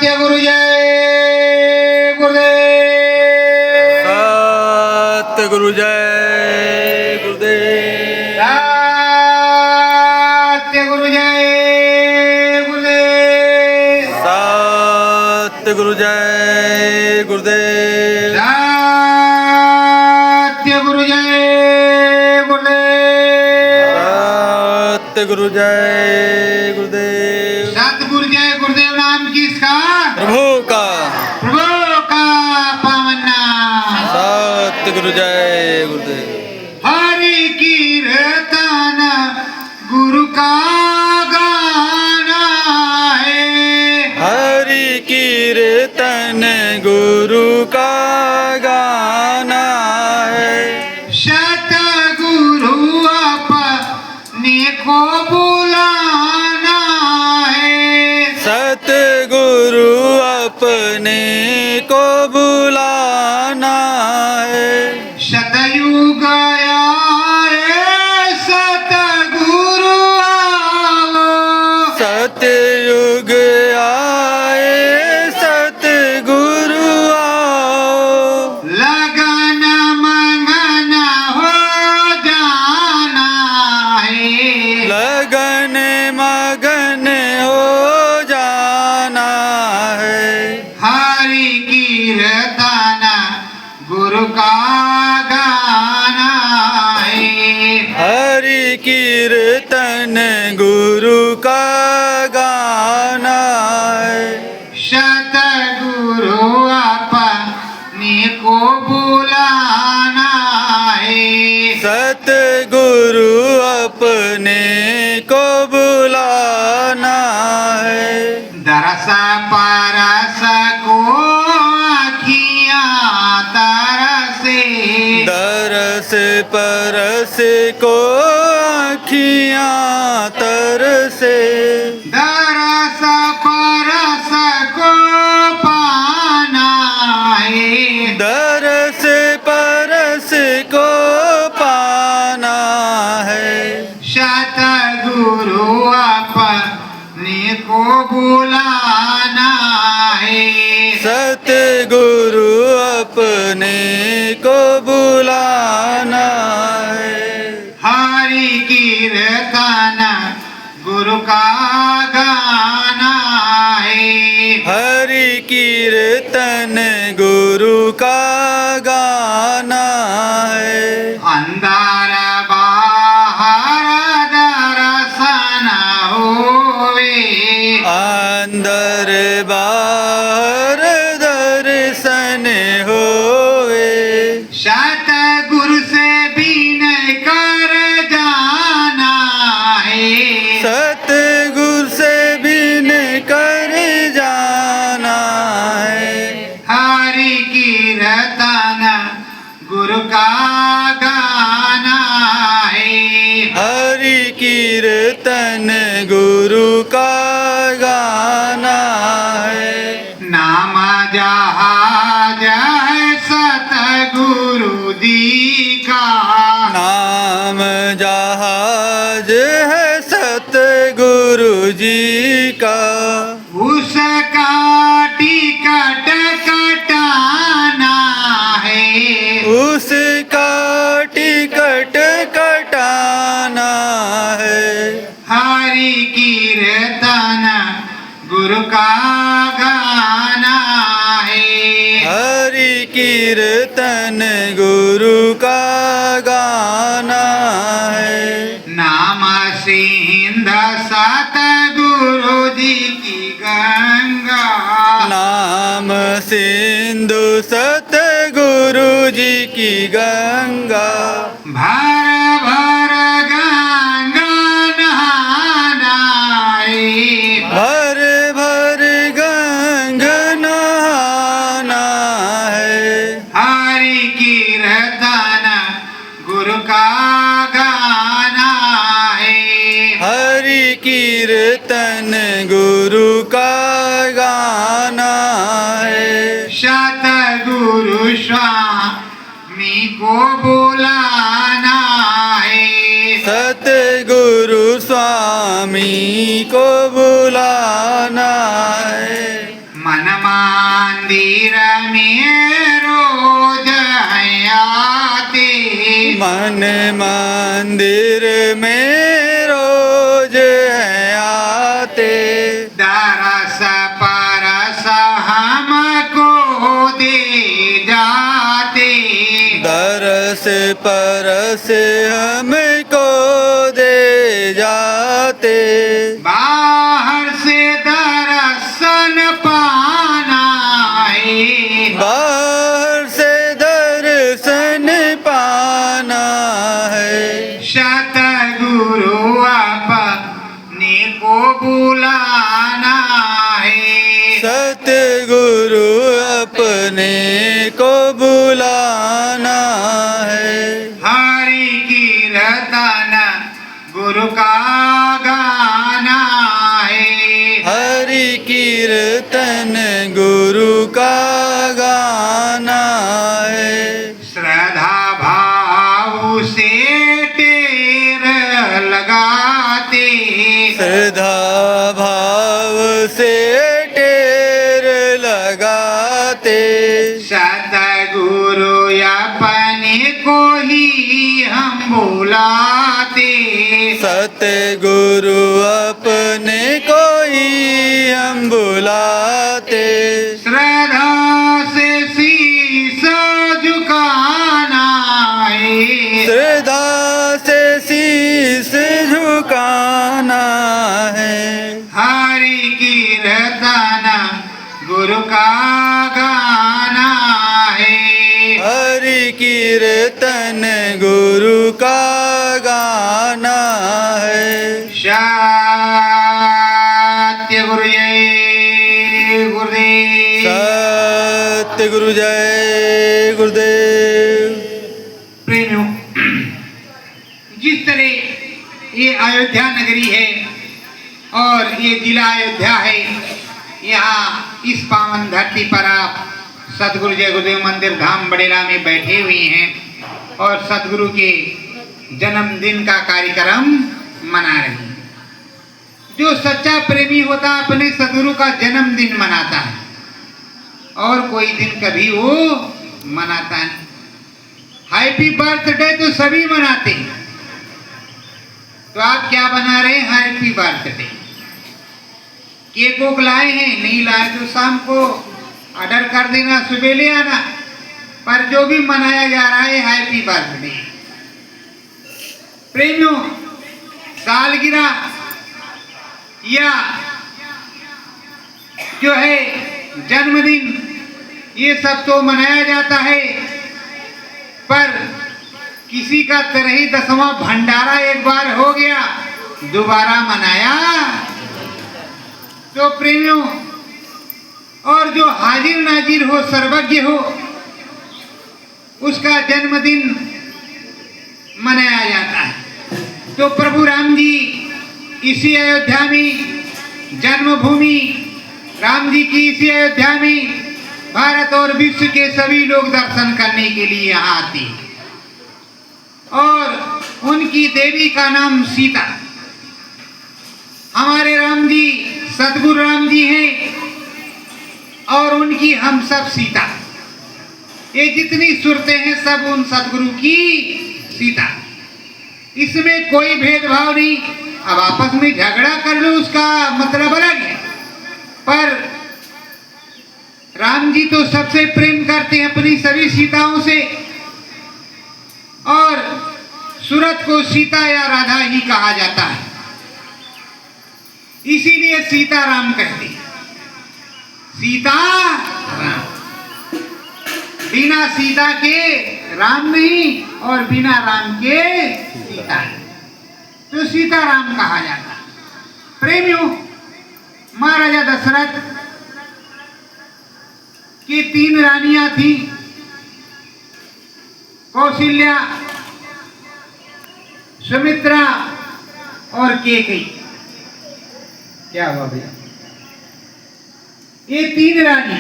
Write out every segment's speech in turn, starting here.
गुरु जय गुरुदेव। सतगुरु जय गुरुदेव। सतगुरु जय गुरुदेव। सतगुरु जय गुरुदेव। सतगुरु जय गुरुदेव। सतगुरु जय गुरुदेव। सतगुरु जय गुरुदेव नाम किसका? प्रभु का। प्रभु का पावन नाम। सतगुरु जय गुरुदेव। हरि कीर्तन गुरु का गाना है। हरि कीर्तन गुरु का गाना है। सतगुरु अपने को बुलाना है। सतगुरु अपने को बुलाना है। सतयुग आए सतगुरु आओ। सतयुग आए सतगुरु आओ। लगन मंगन हो जाना है। लगन मगन हो जाना है। हरि कीर्तन गुरु का गाना है। हरि कीर्तन गुरु का गाना है। सतगुरु अपने को बुलाना है। सतगुरु अपने को बुलाना है। दरस परस को आखियाँ तरसे। दरस परस को आँखियाँ तरसे। दरस परस को पाना है। दरस परस को पाना है। सतगुरु अपने को बुलाना है। सतगुरु अपने को बुलाना है। हरि कीर्तन गुरु का गाना है। हरि कीर्तन गुरु का गाना है। अंदर बाहर दर्शन होवे। अंदर बाहर दर्शन होवे। सतगुरु से विनय कर जाना है। सतगुरु से बिन कर जाना है। हरि कीर्तन गुरु का गाना है। हरि कीर्तन गुरु का गाना है। नाम जहाज है सतगुरु जी का। नाम जहाज है सतगुरु जी का। उसका टिकट कटाना है। उसका टिकट कटाना है। हरि कीर्तन गुरु का गाना है। हरि कीर्तन गुरु का गाना है। नाम सिंध सतगुरु जी की गंगा। नाम सिंधु सतगुरु जी की गंगा। भर भर गंगा नहाना है। भर भर गंग नहाना है। हरि कीर्तन गुरु का गाना है। हरि कीर्तन गुरु का गाना है। सतगुरु स्वामी को बुलाना है। सतगुरु स्वामी को बुलाना है। मन मंदिर में रोज है आते, मन मंदिर में रोज है आते, दरस परस हमको दे जाते, दरस परस हमको दे जाते, बाहर से दर्शन पाना है, बाहर से दर्शन पाना है, सतगुरु अपने को बुलाना है, सतगुरु अपने को बुलाना है, हरि कीर्तन गुरु का गाना है, हरि कीर्तन गुरु का गाना है, श्रद्धा भाव से टेर लगाते, श्रद्धा भाव से टेर लगाते, सतगुरु अपने को ही हम बुलाते, सतगुरु अपने को ही हम बुलाते, श्रद्धा से शीश झुकाना है, श्रद्धा से शीश झुकाना है, हरि कीर्तन गुरु का गाना है, हरि कीर्तन गुरु का गाना है, सत्य गुरु जय गुरुदेव। सत्य गुरु जय गुरुदेव। प्रेमियों, जिस तरह ये अयोध्या नगरी है और ये जिला अयोध्या है, यहाँ इस पावन धरती पर आप सतगुरु जय गुरुदेव मंदिर धाम बड़ेला में बैठे हुए हैं और सतगुरु के जन्मदिन का कार्यक्रम मना रहे हैं। जो सच्चा प्रेमी होता अपने सतगुरु का जन्मदिन मनाता है और कोई दिन कभी वो मनाता है। हैप्पी बर्थडे तो सभी मनाते हैं, तो आप क्या बना रहे हैं? Happy birthday. केक वोक लाए हैं? नहीं लाए तो शाम को ऑर्डर कर देना, सुबह ले आना। पर जो भी मनाया जा रहा है हैप्पी बर्थडे। प्रेमियों, सालगिरह या जो है जन्मदिन, ये सब तो मनाया जाता है, पर किसी का तरही 10वां भंडारा एक बार हो गया, दोबारा मनाया तो प्रेमियों, और जो हाजिर नाजिर हो, सर्वज्ञ हो, उसका जन्मदिन मनाया जाता है। तो प्रभु राम जी इसी अयोध्या में जन्मभूमि, राम जी की इसी अयोध्या में भारत और विश्व के सभी लोग दर्शन करने के लिए यहाँ आते हैं। और उनकी देवी का नाम सीता। हमारे राम जी सतगुरु राम जी हैं और उनकी हम सब सीता। ये जितनी सूरतें हैं सब उन सतगुरु की सीता। इसमें कोई भेदभाव नहीं। अब आपस में झगड़ा कर लो, उसका मतलब अलग है, पर राम जी तो सबसे प्रेम करते हैं अपनी सभी सीताओं से, और सूरत को सीता या राधा ही कहा जाता है, इसीलिए सीता राम कहते हैं। सीता राम, बिना सीता के राम नहीं और बिना राम के सीता नहीं, तो सीता राम कहा जाता है। प्रेमियों, महाराजा दशरथ की 3 रानियां थी, कौशल्या, सुमित्रा और कैकेयी। क्या हुआ भैया? ये 3 रानी,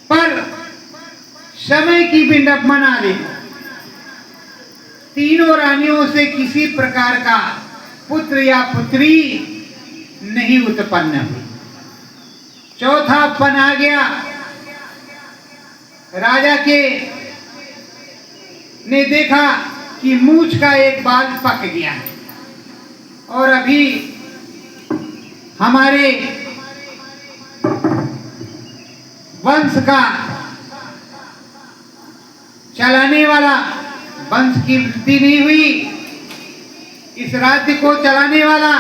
पर समय की विडंबना देखो, तीनों रानियों से किसी प्रकार का पुत्र या पुत्री नहीं उत्पन्न हुई। चौथा पन आ गया। राजा के ने देखा कि मूछ का एक बाल पक गया है और अभी हमारे वंश का चलाने वाला, वंश की वृद्धि नहीं हुई, इस राज्य को चलाने वाला,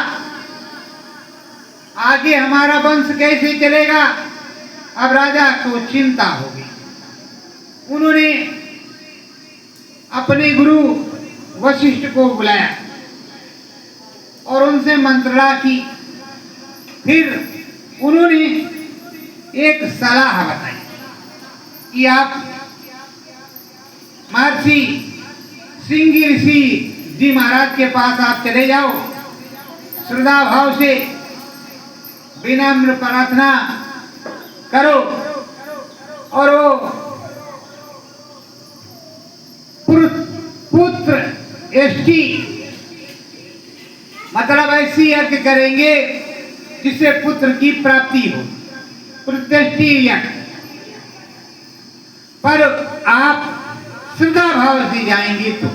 आगे हमारा वंश कैसे चलेगा। अब राजा को चिंता हो गई। उन्होंने अपने गुरु वशिष्ठ को बुलाया और उनसे मंत्रणा की। फिर उन्होंने एक सलाह बताई कि आप महर्षि श्रृंगी ऋषि जी महाराज के पास आप चले जाओ, श्रद्धा भाव से विनम्र प्रार्थना करो और वो पुत्र एष्टि मतलब ऐसी यज्ञ करेंगे जिससे पुत्र की प्राप्ति हो, पुत्रेष्टि यज्ञ। पर आप श्रद्धा भाव से जाएंगे तो।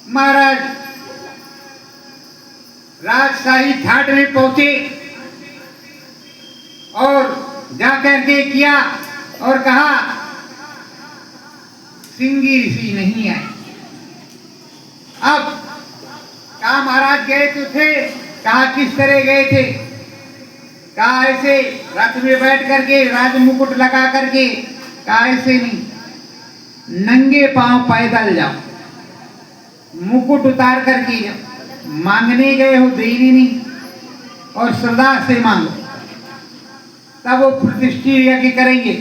महाराज राजशाही ठाट में पहुंचे और जाकर के किया और कहा श्रृंगी ऋषि नहीं आए। अब कहा महाराज गए तो थे, कहा किस तरह गए थे, कहा ऐसे रथ में बैठ करके राज मुकुट लगा करके, कहा ऐसे नहीं, नंगे पांव पैदल जाओ, मुकुट उतार करके जाओ, मांगने गए हो देने नहीं और श्रद्धा से मांगो, तब वो प्रतिष्ठित यज्ञ करेंगे।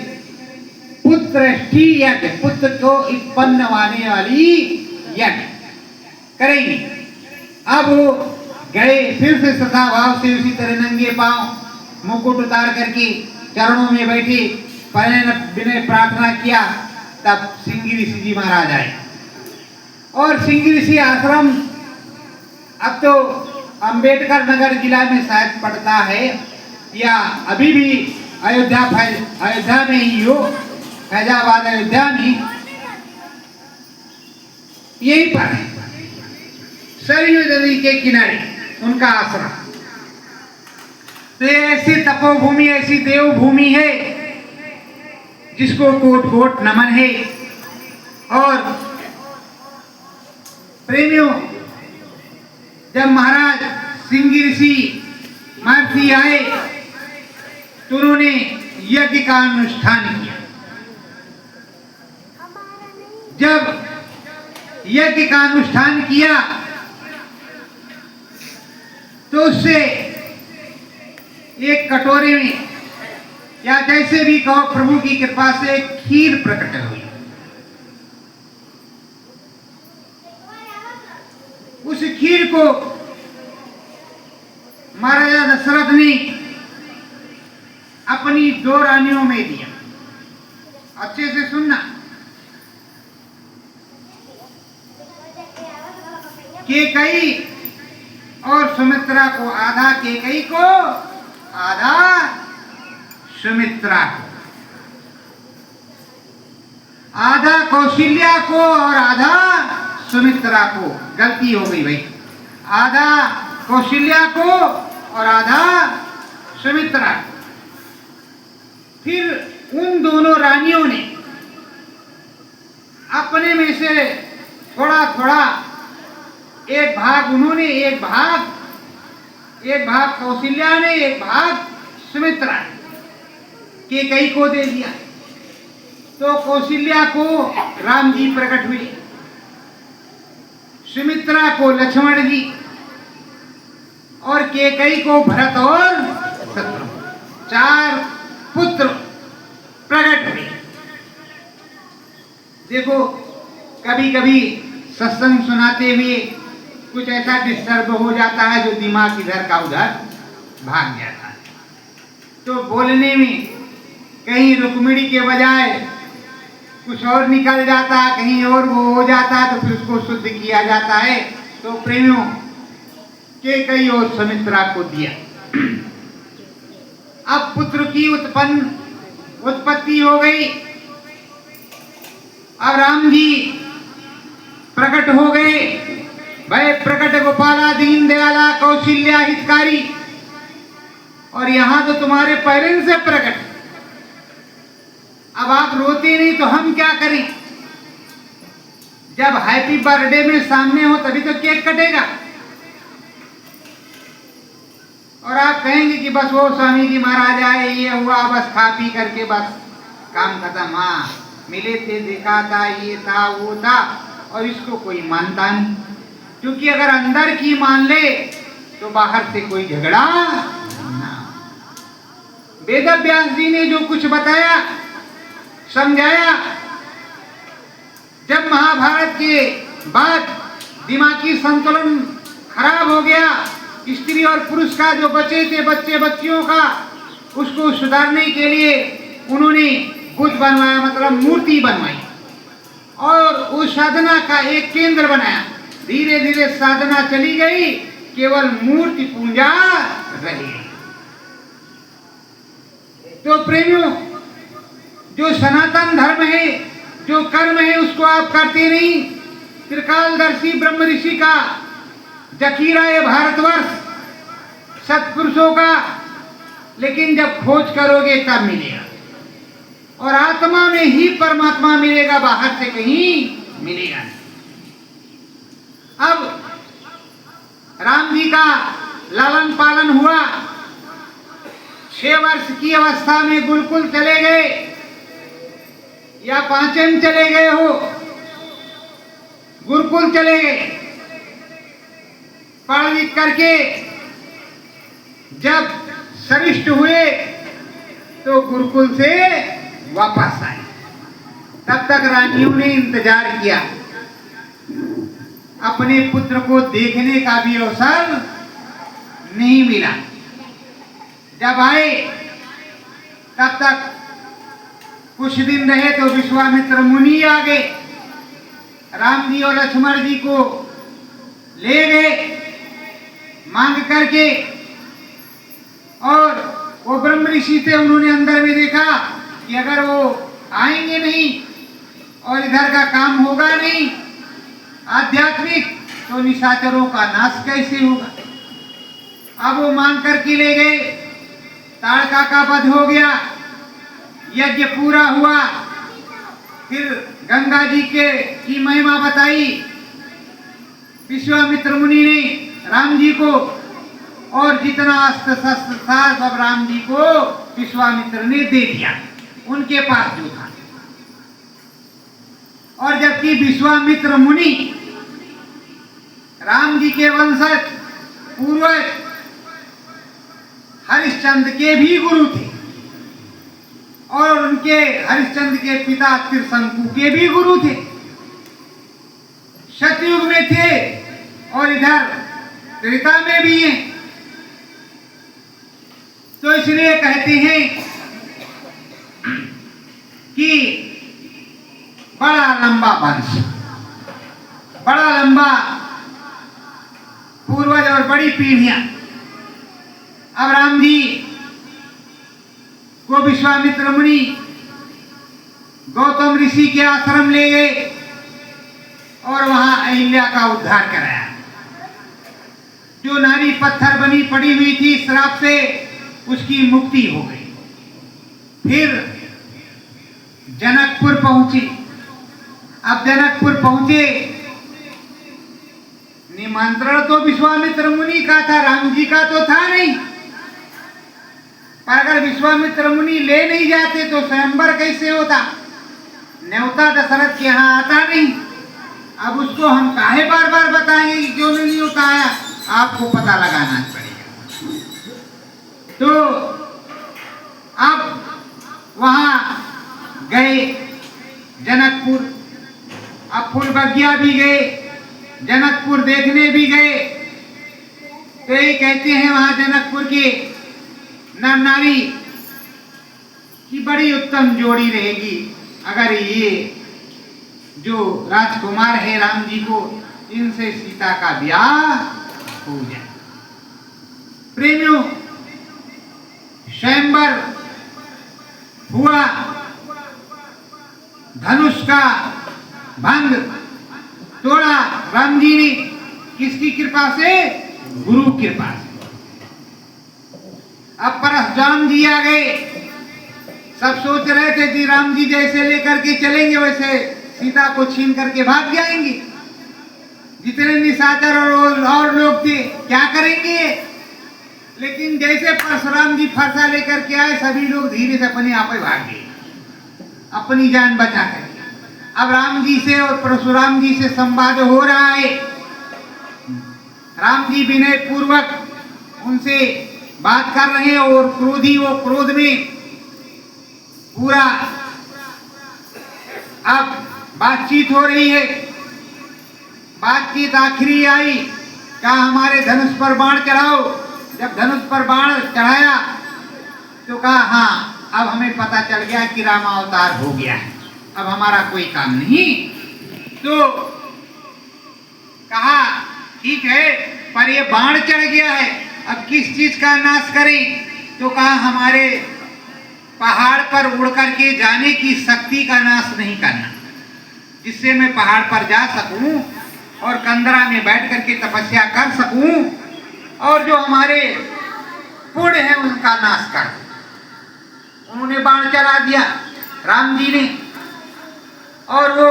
पुत्रेष्टि यज्ञ, पुत्र को उत्पन्न होने वाली यज्ञ करेंगे। अब वो गए फिर से श्रद्धा भाव से उसी तरह नंगे पांव मुकुट उतार करके चरणों में बैठे, विनय प्रार्थना किया। तब श्रृंगी ऋषि जी महाराज आए और श्रृंगी ऋषि आश्रम अब तो अंबेडकर नगर जिला में शायद पड़ता है या अभी भी अयोध्या में ही हो, फैजाबाद अयोध्या में यही पर है, सरयू नदी के किनारे उनका आश्रम। तो ये ऐसी तपोभूमि, ऐसी देवभूमि है जिसको कोट कोट नमन है। और प्रेमियों, जब महाराज श्रृंगी ऋषि महर्षि आए तो उन्होंने यज्ञ का अनुष्ठान किया। जब यज्ञ का अनुष्ठान किया तो उससे एक कटोरे में या जैसे भी कहो प्रभु की कृपा से खीर प्रकट हुई। उस खीर को महाराजा दशरथ ने अपनी 2 रानियों में दिया। अच्छे से सुनना, केकई और सुमित्रा को आधा, केकई को आधा, सुमित्रा को आधा, कौशल्या को और आधा सुमित्रा को। गलती हो गई भाई, आधा कौशल्या को और आधा सुमित्रा। फिर उन दोनों रानियों ने अपने में से थोड़ा थोड़ा एक भाग उन्होंने, एक भाग कौशल्या ने, एक भाग सुमित्रा ने केकई को दे दिया। तो कौशल्या को राम जी प्रकट हुए, सुमित्रा को लक्ष्मण जी और केकई को भरत और शत्रुघ्न, 4 पुत्र प्रकट हुए। देखो, कभी कभी सत्संग सुनाते हुए कुछ ऐसा डिस्टर्ब हो जाता है जो दिमाग इधर का उधर भाग जाता है। तो बोलने में कहीं रुक्मिणी के बजाय कुछ और निकल जाता है, कहीं और वो हो जाता है, तो फिर उसको शुद्ध किया जाता है। तो प्रेमियों, केकई और सुमित्रा को दिया। अब पुत्र की उत्पत्ति हो गई। अब राम जी प्रकट हो गए। भय प्रकट गोपाला दीन दयाला कौशल्या हितकारी। और यहां तो तुम्हारे पेरेंट्स से प्रकट। अब आप रोते नहीं तो हम क्या करें? जब हैप्पी बर्थडे में सामने हो तभी तो केक कटेगा। और आप कहेंगे कि बस वो स्वामी जी महाराज आए, ये हुआ, बस खा पी करके बस काम खत्म। हाँ, मिले थे, देखा था, ये था, वो था, और इसको कोई मानता नहीं। क्योंकि अगर अंदर की मान ले तो बाहर से कोई झगड़ा ना। वेद व्यास जी ने जो कुछ बताया, समझाया, जब महाभारत के बाद दिमागी संतुलन खराब हो गया, स्त्री और पुरुष का जो बचे थे बच्चे बच्चियों का, उसको सुधारने के लिए उन्होंने बुद्ध बनवाया, मतलब मूर्ति बनवाई, और उस साधना का एक केंद्र बनाया। धीरे धीरे साधना चली गई, केवल मूर्ति पूजा रही। तो प्रेमियों, जो सनातन धर्म है, जो कर्म है, उसको आप करते नहीं। त्रिकालदर्शी ब्रह्म ऋषि का जखीरा है भारतवर्ष सत्पुरुषों का, लेकिन जब खोज करोगे तब मिलेगा। और आत्मा में ही परमात्मा मिलेगा, बाहर से कहीं मिलेगा नहीं। अब राम जी का लालन पालन हुआ। 6 वर्ष की अवस्था में गुरुकुल चले गए या 5वें चले गए हो, गुरुकुल चले गए। पढ़ लिख करके जब सरिष्ठ हुए तो गुरुकुल से वापस आए। तब तक रानियों ने इंतजार किया, अपने पुत्र को देखने का भी अवसर नहीं मिला। जब आए तब तक कुछ दिन रहे तो विश्वामित्र मुनि आ गए। राम जी और लक्ष्मण जी को ले गए मांग करके, और वो ब्रह्म ऋषि थे, उन्होंने अंदर में देखा कि अगर वो आएंगे नहीं और इधर का काम होगा नहीं आध्यात्मिक, तो निशाचरों का नाश कैसे होगा। अब वो मांग करके ले गए। ताड़का का वध हो गया, यज्ञ पूरा हुआ। फिर गंगा जी की महिमा बताई विश्वामित्र मुनि ने राम जी को, और जितना अस्त्र शस्त्र था सब राम जी को विश्वामित्र ने दे दिया, उनके पास जो था। और जबकि विश्वामित्र मुनि राम जी के वंशज पूर्वज हरिश्चंद्र के भी गुरु थे, और उनके हरिश्चंद्र के पिता त्रिशंकु के भी गुरु थे, सतयुग में थे, और इधर त्रेता में भी हैं। तो इसलिए कहते हैं कि बड़ा लंबा वंश, बड़ा लंबा पूर्वज और बड़ी पीढ़ियां। अब राम जी को विश्वामित्र मुनि गौतम ऋषि के आश्रम ले गए और वहां अहिल्या का उद्धार कराया। जो नारी पत्थर बनी पड़ी हुई थी श्राप से, उसकी मुक्ति हो गई। फिर जनकपुर पहुंचे। अब जनकपुर पहुंचे, निमंत्रण तो विश्वामित्र मुनि का था, राम जी का तो था नहीं। पर अगर विश्वामित्र मुनि ले नहीं जाते तो स्वयंवर कैसे होता? न्योता दशरथ के यहाँ आता नहीं। अब उसको हम काहे बार बार बताएंगे कि क्यों नहीं होता आया? आपको पता लगाना पड़ेगा। तो अब वहां गए जनकपुर। अब फूलबगिया भी गए, जनकपुर देखने भी गए। तो ये कहते हैं वहां जनकपुर के नर नारी की बड़ी उत्तम जोड़ी रहेगी अगर ये जो राजकुमार है राम जी को, इनसे सीता का ब्याह हो जाए। प्रेमियों, स्वयंवर हुआ, धनुष का भंग तोड़ा राम जी ने। किसकी कृपा से? गुरु कृपा से। अब परशुराम जी आ गए। सब सोच रहे थे कि राम जी जैसे लेकर के चलेंगे वैसे सीता को छीन करके भाग जाएंगे। जितने निशाचर और लोग थे क्या करेंगे। लेकिन जैसे परशुराम जी फरसा लेकर के आए, सभी लोग धीरे से अपने आप ही भाग गए, अपनी जान बचा करके। अब राम जी से और परशुराम जी से संवाद हो रहा है। राम जी विनय पूर्वक उनसे बात कर रहे हैं और क्रोधी वो क्रोध में पूरा अब बातचीत हो रही है। बातचीत आखिरी आई, कहा हमारे धनुष पर बाण चढ़ाओ। जब धनुष पर बाण चढ़ाया तो कहा हाँ, अब हमें पता चल गया कि रामावतार हो गया है, अब हमारा कोई काम नहीं। तो कहा ठीक है, पर ये बाण चढ़ गया है, अब किस चीज का नाश करें। तो कहा हमारे पहाड़ पर उड़ करके जाने की शक्ति का नाश नहीं करना, जिससे मैं पहाड़ पर जा सकूं और कंदरा में बैठ करके तपस्या कर सकूं और जो हमारे पुण्य है उनका नाश कर। उन्होंने बाण चला दिया राम जी ने और वो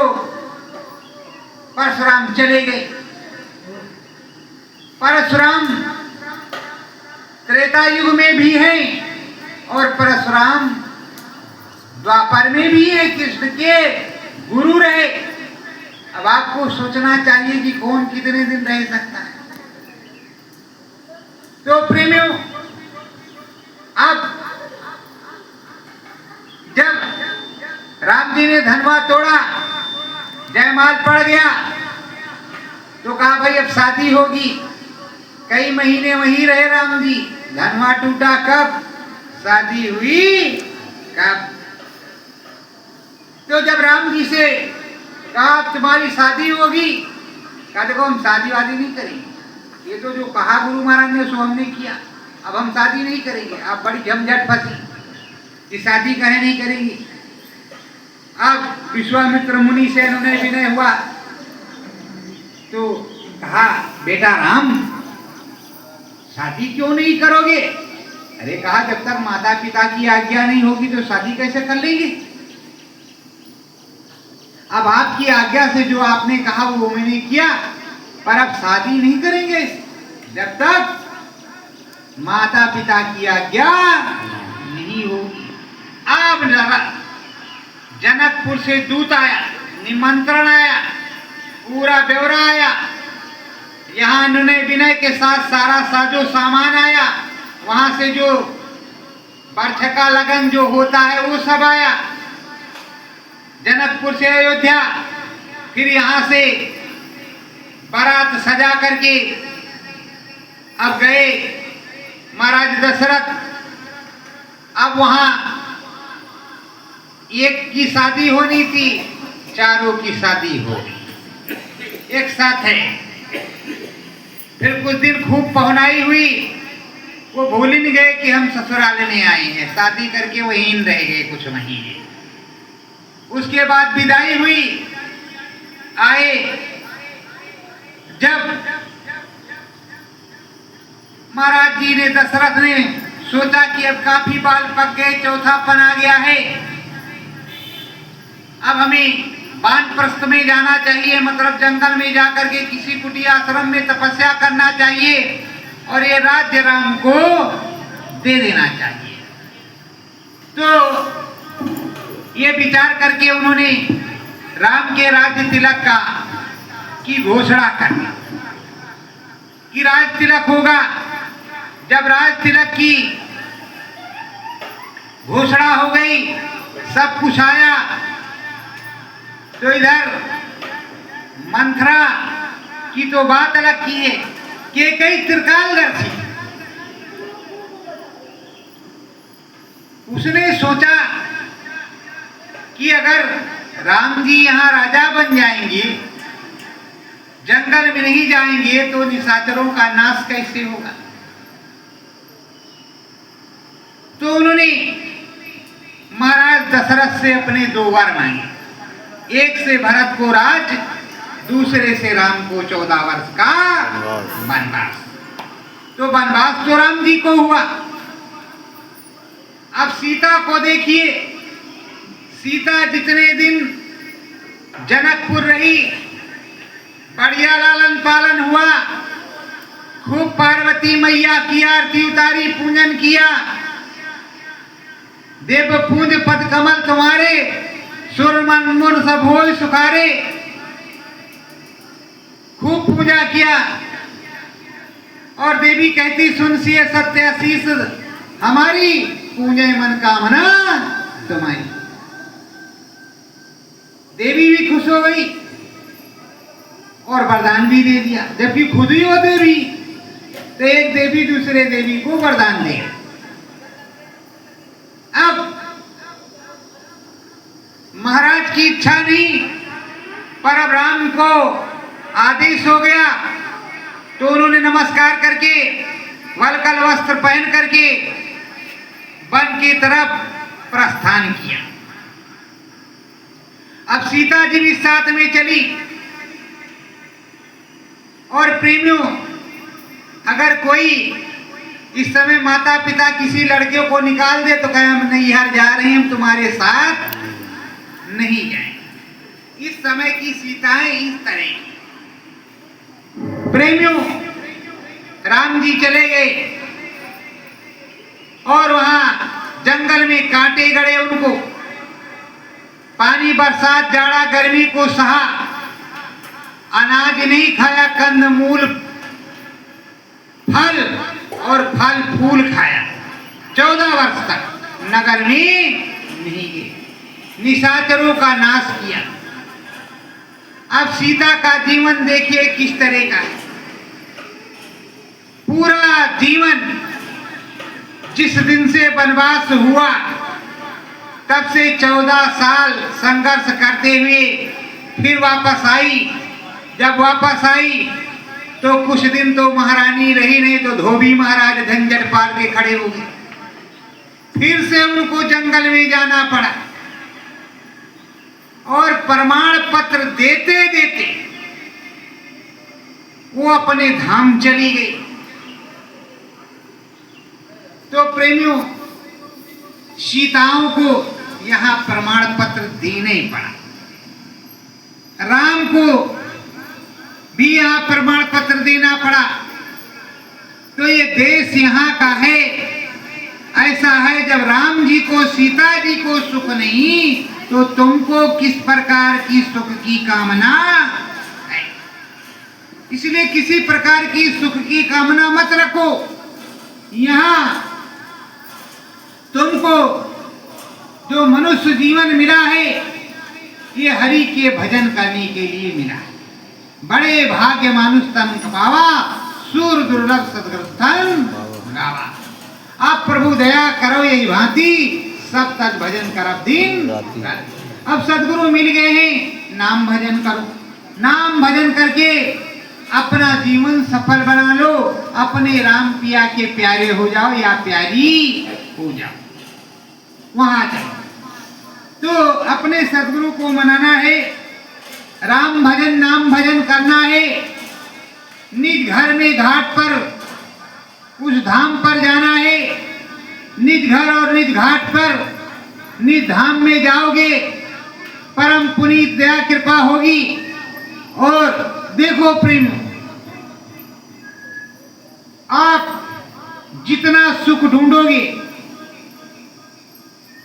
परशुराम चले गए। परशुराम त्रेता युग में भी है और परशुराम द्वापर में भी है, कृष्ण के गुरु रहे। अब आपको सोचना चाहिए कि कौन कितने दिन रह सकता है। तो प्रेमियों, अब जब राम जी ने धनवा तोड़ा, जयमाल पड़ गया, तो कहा भाई अब शादी होगी। कई महीने वहीं रहे राम जी। धनवा टूटा कब, शादी हुई कब। तो जब राम जी से कहा तुम्हारी शादी होगी, कहा देखो हम शादी वादी नहीं करेंगे, ये तो जो कहा गुरु महाराज ने सो हमने किया, अब हम शादी नहीं करेंगे। अब बड़ी झंझट फंसी कि शादी कहे नहीं करेंगे। अब विश्वामित्र मुनि से उन्होंने विनय हुआ तो कहा बेटा राम शादी क्यों नहीं करोगे। अरे कहा जब तक माता पिता की आज्ञा नहीं होगी तो शादी कैसे कर लेंगे। अब आपकी आज्ञा से जो आपने कहा वो मैंने किया, पर अब शादी नहीं करेंगे जब तक माता पिता की आज्ञा नहीं होगी। अब जनकपुर से दूत आया, निमंत्रण आया, पूरा ब्यौरा आया। यहाँ उन्होंने विनय के साथ सारा साजो सामान आया, वहां से जो बरछ का लगन जो होता है वो सब आया। जनकपुर से अयोध्या, फिर यहाँ से बारात सजा करके अब गए महाराज दशरथ। अब वहां एक की शादी होनी थी, चारों की शादी हो गई एक साथ है। फिर कुछ दिन खूब पहुनाई हुई, वो भूल ही नहीं गए कि हम ससुराल में आए हैं। शादी करके वहीं रह गए कुछ महीने। उसके बाद विदाई हुई, आए जब महाराज जी ने दशरथ ने सोचा कि अब काफी बाल पक गए, चौथापन आ गया है, अब हमें वानप्रस्थ में जाना चाहिए, मतलब जंगल में जाकर के किसी कुटी आश्रम में तपस्या करना चाहिए और ये राज्य राम को दे देना चाहिए। तो ये विचार करके उन्होंने राम के राज्य तिलक का की घोषणा कर दी कि राज तिलक होगा। जब राज तिलक की घोषणा हो गई, सब कुछ आया, तो इधर मंथरा की तो बात अलग की है कि कई त्रिकालदर्शी थी। उसने सोचा कि अगर राम जी यहाँ राजा बन जाएंगे, जंगल में नहीं जाएंगे, तो निशाचरों का नाश कैसे होगा। तो उन्होंने महाराज दशरथ से अपने 2 वर मांगे। एक से भरत को राज, दूसरे से राम को 14 वर्ष का वनवास। तो वनवास तो राम जी को हुआ। अब सीता को देखिए, सीता जितने दिन जनकपुर रही, बढ़िया लालन पालन हुआ, खूब पार्वती मैया की आरती उतारी, पूजन किया, देव पूज पद कमल तुम्हारे, सुर मन मुर सब होय सुखारे, खूब पूजा किया। और देवी कहती सुन सिय सत्य आशीष हमारी, पूजे मन कामना तुम्हारी। देवी भी खुश हो गई और वरदान भी दे दिया, जबकि खुद ही वो देवी। तो एक देवी दूसरे देवी को वरदान दे। अब महाराज की इच्छा नहीं, पर अब राम को आदेश हो गया, तो उन्होंने नमस्कार करके वलकल वस्त्र पहन करके वन की तरफ प्रस्थान किया। अब सीता जी भी साथ में चली। और प्रेमियों, अगर कोई इस समय माता पिता किसी लड़के को निकाल दे तो कहे हम नैहर जा रहे हैं, हम तुम्हारे साथ नहीं जाएंगे। इस समय की सीताएं इस तरह की। प्रेमियों, राम जी चले गए और वहां जंगल में कांटे गड़े, उनको पानी बरसात जाड़ा गर्मी को सहा, अनाज नहीं खाया, कंद मूल फल और फल फूल खाया। 14 वर्ष तक नगर में नहीं गए, निशाचरों का नाश किया। अब सीता का जीवन देखिए किस तरह का है। पूरा जीवन, जिस दिन से वनवास हुआ तब से 14 साल संघर्ष करते हुए फिर वापस आई। जब वापस आई तो कुछ दिन तो महारानी रही, नहीं तो धोबी महाराज झंझट पाल के खड़े हो गए। फिर से उनको जंगल में जाना पड़ा और प्रमाण पत्र देते देते वो अपने धाम चली गई। तो प्रेमियों, सीताओं को यहां प्रमाण पत्र देना ही पड़ा, राम को भी यहां प्रमाण पत्र देना पड़ा। तो ये देश यहां का है, ऐसा है। जब राम जी को सीता जी को सुख नहीं तो तुमको किस प्रकार की सुख की कामना है। इसलिए किसी प्रकार की सुख की कामना मत रखो। यहां तुमको जो मनुष्य जीवन मिला है ये हरि के भजन करने के लिए मिला है। बड़े भाग्य मानुष तन पावा, सूर दुर्लभ सदग्रस्थन गावा। आप प्रभु दया करो यही भांति, सब तक भजन करब दिन। अब सदगुरु मिल गए हैं, नाम भजन करो। नाम भजन करके अपना जीवन सफल बना लो, अपने राम पिया के प्यारे हो जाओ या प्यारी हो जाओ। वहां चलो तो अपने सदगुरु को मनाना है, राम भजन नाम भजन करना है। निज घर में घाट पर उस धाम पर जाना है। निज घर और निज घाट पर निज धाम में जाओगे, परम पुनीत दया कृपा होगी। और देखो प्रेम, आप जितना सुख ढूंढोगे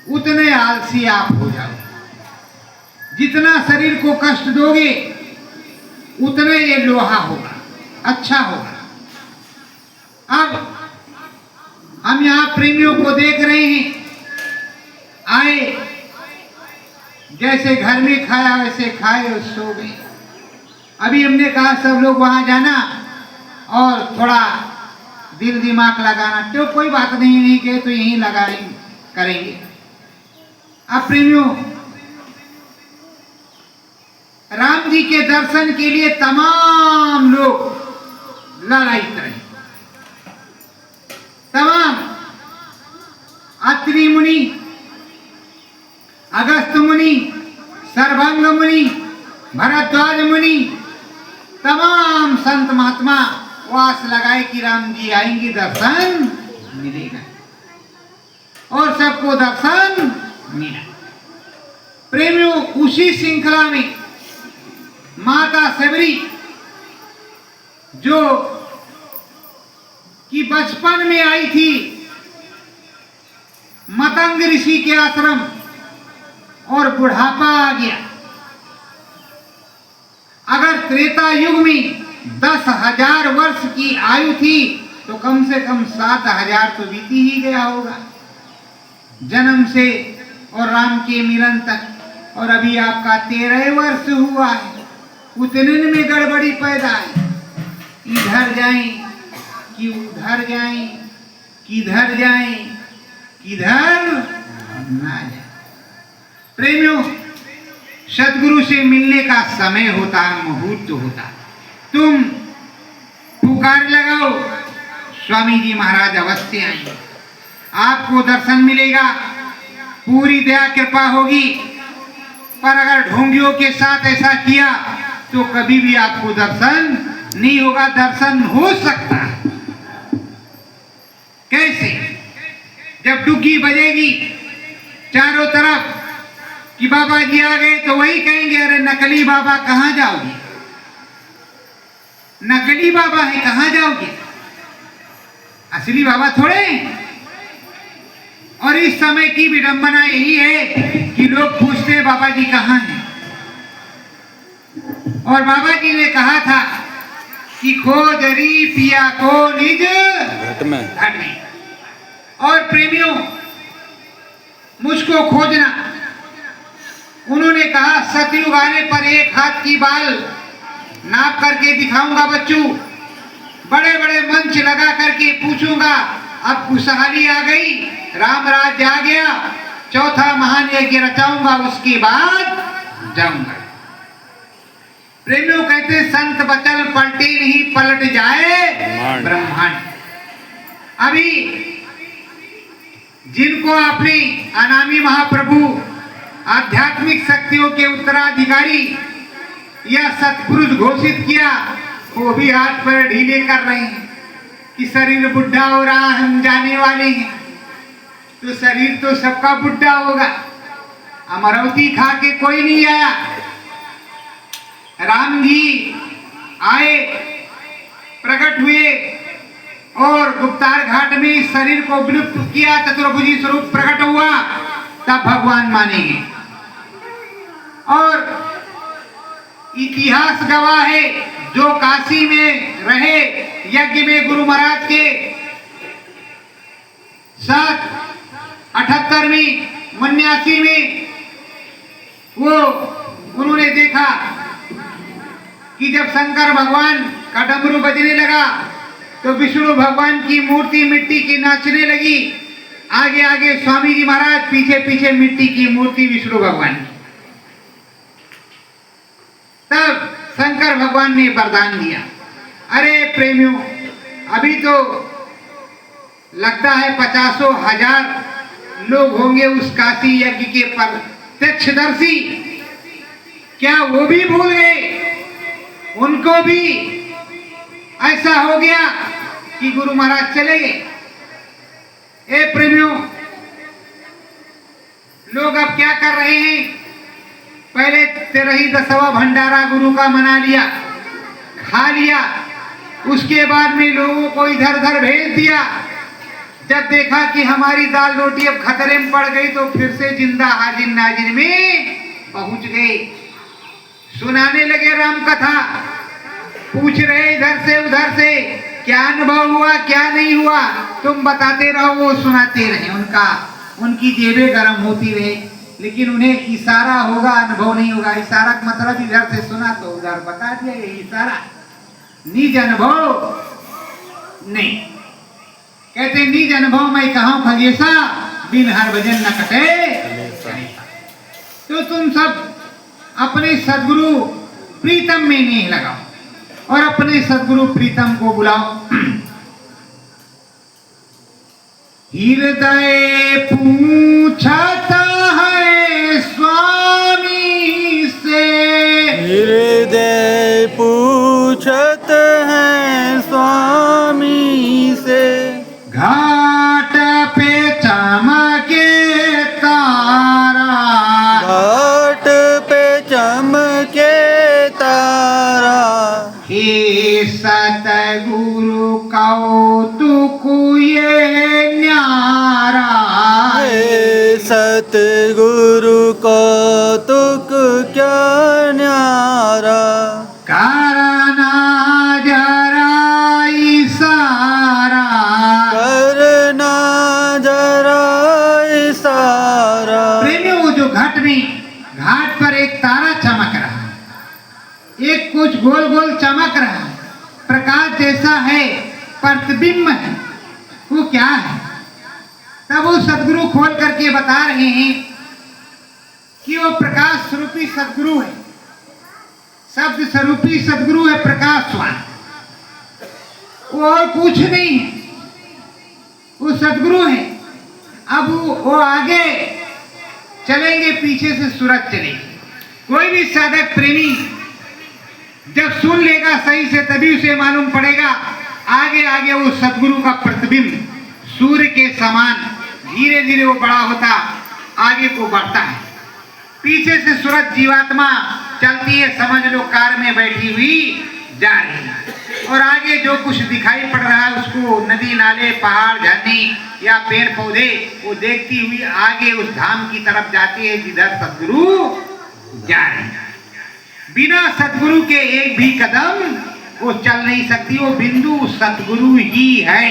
उतने आलसी आप हो जाओगे। जितना शरीर को कष्ट दोगे उतने ये लोहा होगा, अच्छा होगा। अब हम यहाँ प्रेमियों को देख रहे हैं, आए जैसे घर में खाया वैसे खाए और सो गए। अभी हमने कहा सब लोग वहां जाना और थोड़ा दिल दिमाग लगाना, तो कोई बात नहीं कहे तो यहीं लगाएंगे करेंगे। अब प्रेमियों, राम जी के दर्शन के लिए तमाम लोग लड़ाई करें, तमाम। अत्रि मुनि, अगस्त्य मुनि, सर्वांग मुनि, भरद्वाज मुनि, तमाम संत महात्मा वास लगाए कि राम जी आएंगे, दर्शन मिलेगा, और सबको दर्शन मिला। प्रेमियों, उसी श्रृंखला में माता सबरी जो कि बचपन में आई थी मतंग ऋषि के आश्रम, और बुढ़ापा आ गया। अगर त्रेता युग में 10,000 वर्ष की आयु थी तो कम से कम 7,000 तो बीती ही गया होगा जन्म से और राम के मिलन तक, और अभी आपका 13 वर्ष हुआ है। उतने में गड़बड़ी पैदा है, इधर जाएं कि उधर जाएं, किधर जाएं किधर ना जाएं। प्रेमियों, सदगुरु से मिलने का समय होता है, मुहूर्त होता है। तुम पुकार लगाओ, स्वामी जी महाराज अवश्य आएंगे, आपको दर्शन मिलेगा, पूरी दया कृपा होगी। पर अगर ढोंगियों के साथ ऐसा किया तो कभी भी आपको दर्शन नहीं होगा। दर्शन हो सकता है कैसे? जब डुग्गी बजेगी चारों तरफ कि बाबा जी आ गए, तो वही कहेंगे, अरे नकली बाबा कहाँ जाओगे, नकली बाबा है कहाँ जाओगे, असली बाबा थोड़े। और इस समय की विडंबना यही है कि लोग पूछते हैं बाबा जी कहाँ हैं, और बाबा जी ने कहा था कि खोजरी पिया को निज घट में। और प्रेमियों, मुझको खोजना, उन्होंने कहा सतयुग आने पर एक हाथ की बाल नाप करके दिखाऊंगा बच्चों, बड़े बड़े मंच लगा करके पूछूंगा, अब खुशहाली आ गई, राम राज्य आ गया, चौथा महान यज्ञ रचाऊंगा, उसके बाद जाऊंगा। प्रेमियों, कहते संत बचल पलटे नहीं, पलट जाए ब्रह्मांड। अभी जिनको आपने अनामी महाप्रभु आध्यात्मिक शक्तियों के उत्तराधिकारी या सत्पुरुष घोषित किया, वो भी हाथ पर ढीले कर रहे हैं कि शरीर बुढ़ा हो रहा, हम जाने वाले हैं। तो शरीर तो सबका बुढ़ा होगा, अमरावती खा के कोई नहीं आया। राम जी आए, प्रकट हुए और गुप्तार घाट में इस शरीर को विलुप्त किया, चतुर्भुजी स्वरूप प्रकट हुआ, तब भगवान मानेंगे। और इतिहास गवाह है, जो काशी में रहे यज्ञ में गुरु महाराज के साथ 78 में 89 में, वो उन्होंने देखा कि जब शंकर भगवान का डमरू बजने लगा तो विष्णु भगवान की मूर्ति मिट्टी की नाचने लगी, आगे आगे स्वामी जी महाराज, पीछे पीछे मिट्टी की मूर्ति विष्णु भगवान की। तब शंकर भगवान ने वरदान दिया। अरे प्रेमियों, अभी तो लगता है 50,000 लोग होंगे उस काशी यज्ञ के प्रत्यक्षदर्शी, क्या वो भी भूल गए? उनको भी ऐसा हो गया कि गुरु महाराज चले गए। ए प्रेमियों, लोग अब क्या कर रहे हैं? पहले 13 दसवां भंडारा गुरु का मना लिया, खा लिया, उसके बाद में लोगों को इधर उधर भेज दिया। जब देखा कि हमारी दाल रोटी अब खतरे में पड़ गई तो फिर से जिंदा हाजिर नाजिर में पहुंच गए, सुनाने लगे राम कथा, पूछ रहे इधर से उधर से क्या अनुभव हुआ क्या नहीं हुआ, तुम बताते रहो, वो सुनाते रहे। उनकी जेबें गर्म होती रहे, लेकिन उन्हें इशारा होगा, अनुभव नहीं होगा। इशारा का मतलब इधर से सुना तो उधर बता दिया, ये इशारा, निज अनुभव नहीं। कहते निज अनुभव मैं कहूं खगेशा, बिन हर भजन न कटे। तो तुम सब अपने सदगुरु प्रीतम में नहीं लगाओ और अपने सदगुरु प्रीतम को बुलाओ। हृदय पूछता है स्वामी से, हृदय पूछत हैं स्वामी से, घाट पे चमके तारा, घाट पे चमके तारा, हे सतगुरु कौतुक ये न्यारा, हे सतगुरु कौतुक क्या न्यारा, करना जरा इशारा, करना जरा इशारा। प्रेमियों वो जो घाट पर एक तारा चमक रहा है, एक कुछ गोल गोल चमक रहा है, प्रकाश जैसा है, प्रतिबिंब है, वो क्या है? तब वो सदगुरु खोल करके बता रहे हैं कि वो प्रकाश स्वरूपी सदगुरु है, शब्द स्वरूपी सदगुरु है, प्रकाश स्वान, वो और कुछ नहीं है, वो सदगुरु है। अब वो आगे चलेंगे, पीछे से सूरज चलेगी। कोई भी साधक प्रेमी जब सुन लेगा सही से तभी उसे मालूम पड़ेगा, आगे आगे वो सदगुरु का प्रतिबिंब सूर्य के समान धीरे धीरे वो बड़ा होता आगे को बढ़ता है। पीछे से सूरज जीवात्मा चलती है, समझ लो कार में बैठी हुई जा रही है, और आगे जो कुछ दिखाई पड़ रहा है उसको नदी नाले पहाड़ झरने या पेड़ पौधे वो देखती हुई आगे उस धाम की तरफ जाती है जिधर सदगुरु जा रहे हैं। बिना सदगुरु के एक भी कदम वो चल नहीं सकती। वो बिंदु सदगुरु ही है,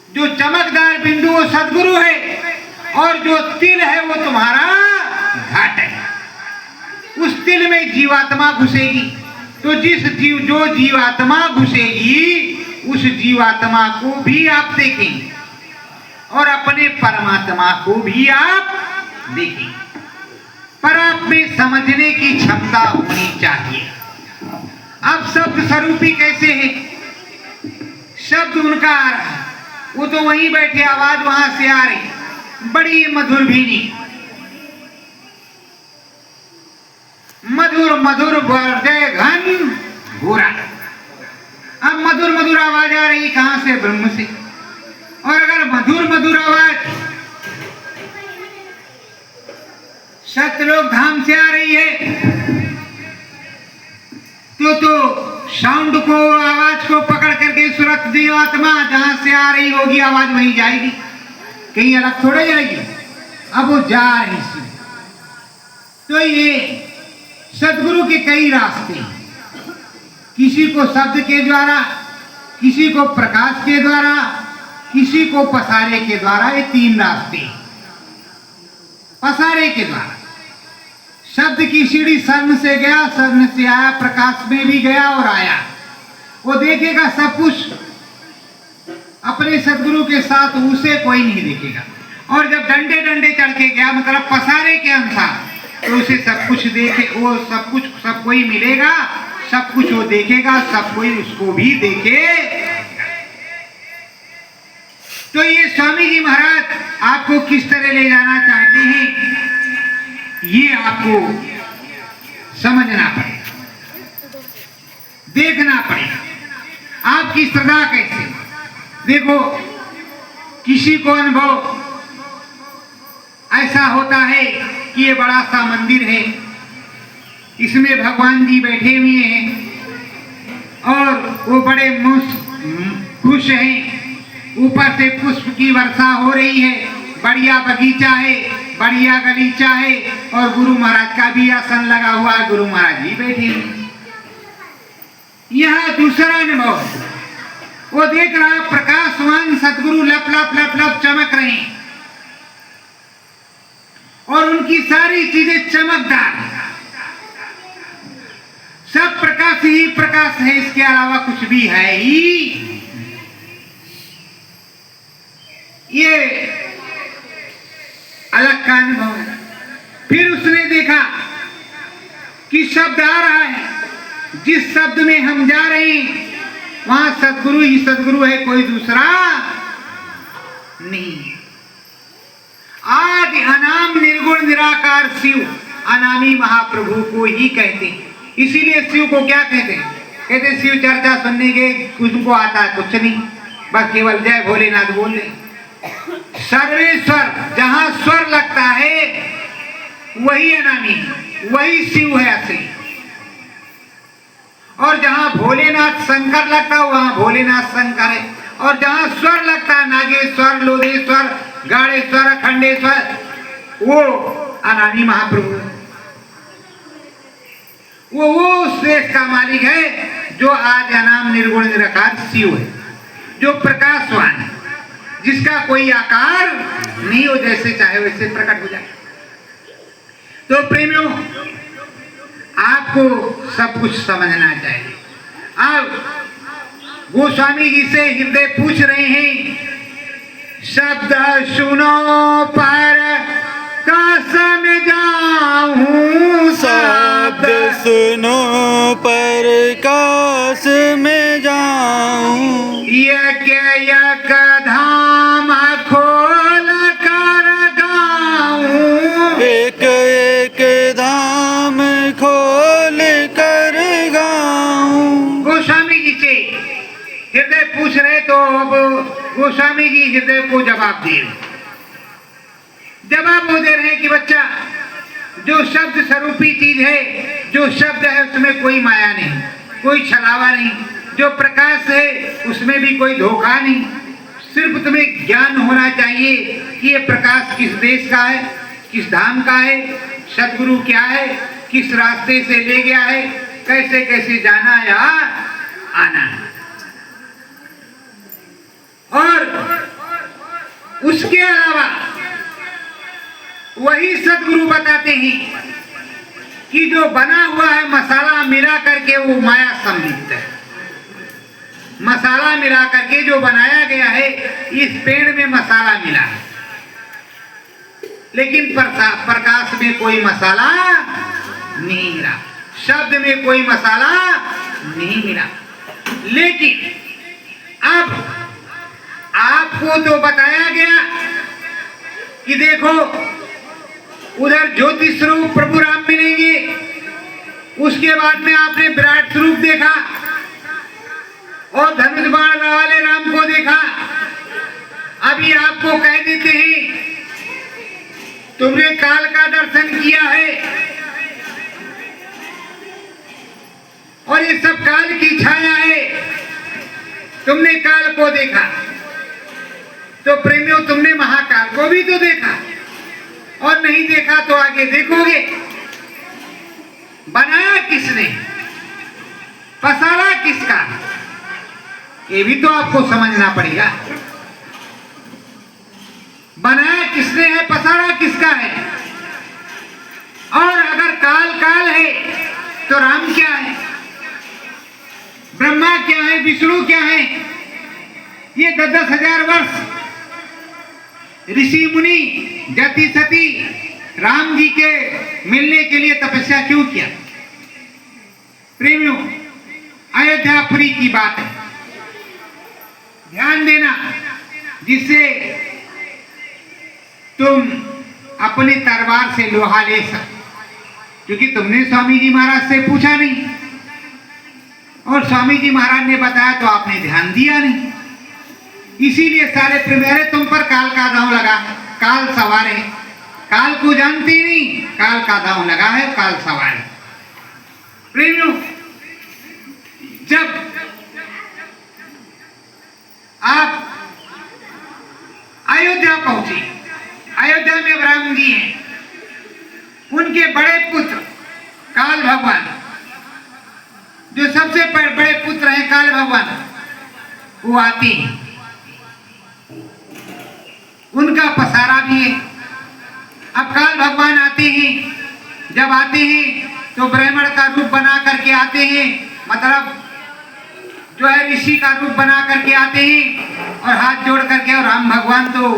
जो चमकदार बिंदु वो सदगुरु है, और जो तिल है वो तुम्हारा घाट है। उस तिल में जीवात्मा घुसेगी, तो जो जीवात्मा घुसेगी उस जीवात्मा को भी आप देखेंगे और अपने परमात्मा को भी आप देखेंगे, पर आप में समझने की क्षमता होनी चाहिए। अब शब्द स्वरूपी कैसे है? शब्द उनका आ रहा है, वो तो वहीं बैठे, आवाज वहां से आ रही, बड़ी मधुर भीनी, मधुर मधुर बरदे घन घोरा। अब मधुर मधुर आवाज आ रही कहां से? ब्रह्म से। और अगर मधुर मधुर आवाज सतलोक धाम से आ रही है तो साउंड को, आवाज को पकड़ करके सूरत जीवात्मा जहां से आ रही होगी आवाज वहीं जाएगी, कहीं अलग थोड़े जाएगी। अब वो जा रही थी। तो ये सदगुरु के कई रास्ते, किसी को शब्द के द्वारा, किसी को प्रकाश के द्वारा, किसी को पसारे के द्वारा। ये तीन रास्ते। पसारे के द्वारा शब्द की सीढ़ी सर्ण से गया, सर्ण से आया, प्रकाश में भी गया और आया। वो देखेगा सब कुछ अपने सदगुरु के साथ, उसे कोई नहीं देखेगा। और जब डंडे डंडे चढ़ के गया, मतलब पसारे के अनुसार, तो उसे सब कुछ देखे, वो सब कुछ सब कोई मिलेगा, सब कुछ वो देखेगा, सब कोई उसको भी देखे। तो ये स्वामी जी महाराज आपको किस तरह ले जाना चाहते हैं, ये आपको समझना पड़ेगा, देखना पड़ेगा। आपकी श्रद्धा कैसे? देखो, किसी को अनुभव ऐसा होता है कि ये बड़ा सा मंदिर है, इसमें भगवान जी बैठे हुए हैं और वो बड़े खुश हैं, ऊपर से पुष्प की वर्षा हो रही है, बढ़िया बगीचा है, बढ़िया गलीचा है, और गुरु महाराज का भी आसन लगा हुआ है, गुरु महाराज जी बैठे हैं। यह दूसरा अनुभव है, वो देख रहा प्रकाशवान सदगुरु लप लप लप लप चमक रहे हैं और उनकी सारी चीजें चमकदार, सब प्रकाश ही प्रकाश है, इसके अलावा कुछ भी है ही। ये अलग का अनुभव है। फिर उसने देखा कि शब्द आ रहा है, जिस शब्द में हम जा रहे हैं वहां सदगुरु ही सदगुरु है, कोई दूसरा नहीं। आज अनाम निर्गुण निराकार शिव अनामी महाप्रभु को ही कहते हैं। इसीलिए शिव को क्या कहते हैं? कहते हैं शिव चर्चा सुनने के उनको आता है कुछ नहीं, बस केवल जय भोलेनाथ बोल रहे। सर्वेश्वर, जहां स्वर लगता है वही अनामी, वही शिव है असली। और जहां भोलेनाथ शंकर लगता है वहां भोलेनाथ शंकर है। और जहां स्वर लगता है नागेश्वर, लोधेश्वर, गाड़ेश्वर, अखंडेश्वर, वो अनामी महाप्रभु है। वो उस देश का मालिक है जो आज अनाम निर्गुण निराकार शिव है, जो प्रकाशवान है, जिसका कोई आकार नहीं हो, जैसे चाहे वैसे प्रकट हो जाए। तो प्रेमियों, आपको सब कुछ समझना चाहिए। अब गोस्वामी जी से हृदय पूछ रहे हैं, शब्द सुनो पर कसम जाऊं, शब्द सुनो पर काश में जाऊं, यज्ञ धाम खोल कर गाऊं, एक एक धाम खोल कर गाऊं। गोस्वामी जी से हृदय पूछ रहे, तो अब गोस्वामी जी हृदय को जवाब दे रहे। जवाब वो दे रहे हैं कि बच्चा, जो शब्द स्वरूपी चीज है, जो शब्द है उसमें कोई माया नहीं, कोई छलावा नहीं। जो प्रकाश है उसमें भी कोई धोखा नहीं। सिर्फ तुम्हें ज्ञान होना चाहिए कि ये प्रकाश किस देश का है, किस धाम का है, सदगुरु क्या है, किस रास्ते से ले गया है, कैसे कैसे जाना या आना है। और उसके अलावा वही सदगुरु बताते हैं कि जो बना हुआ है मसाला मिला करके वो माया संलिप्त है। मसाला मिला करके जो बनाया गया है, इस पेड़ में मसाला मिला है, लेकिन प्रकाश में कोई मसाला नहीं मिला, शब्द में कोई मसाला नहीं मिला। लेकिन अब आपको तो बताया गया कि देखो उधर ज्योति स्वरूप प्रभु राम मिलेंगे, उसके बाद में आपने विराट स्वरूप देखा और धनुष बाण वाले राम को देखा। अभी आपको कह देते हैं तुमने काल का दर्शन किया है और ये सब काल की छाया है, तुमने काल को देखा। तो प्रेमियों, तुमने महाकाल को भी तो देखा, और नहीं देखा तो आगे देखोगे। बनाया किसने, पसारा किसका, ये भी तो आपको समझना पड़ेगा। बनाया किसने है, पसारा किसका है। और अगर काल काल है तो राम क्या है, ब्रह्मा क्या है, विष्णु क्या है। ये 10-10 हजार वर्ष ऋषि मुनि जति सती राम जी के मिलने के लिए तपस्या क्यों किया। प्रेमियों, अयोध्यापुरी की बात है, ध्यान देना, जिससे तुम अपने तलवार से लोहा ले सको, क्योंकि तुमने स्वामी जी महाराज से पूछा नहीं और स्वामी जी महाराज ने बताया तो आपने ध्यान दिया नहीं। इसीलिए सारे प्रेमी तुम पर काल का दांव लगा, काल सवार है, काल को जानती नहीं, काल का दांव लगा है, काल सवार है। प्रेमियों, जब आप अयोध्या पहुंचे, अयोध्या में राम जी हैं, उनके बड़े पुत्र काल भगवान, जो सबसे बड़े पुत्र हैं काल भगवान, वो आते हैं। उनका पसारा भी है। अब काल भगवान आते हैं, जब आते हैं तो ब्राह्मण का रूप बना करके आते हैं, मतलब जो है ऋषि का रूप बना करके आते हैं और हाथ जोड़ करके। और राम भगवान तो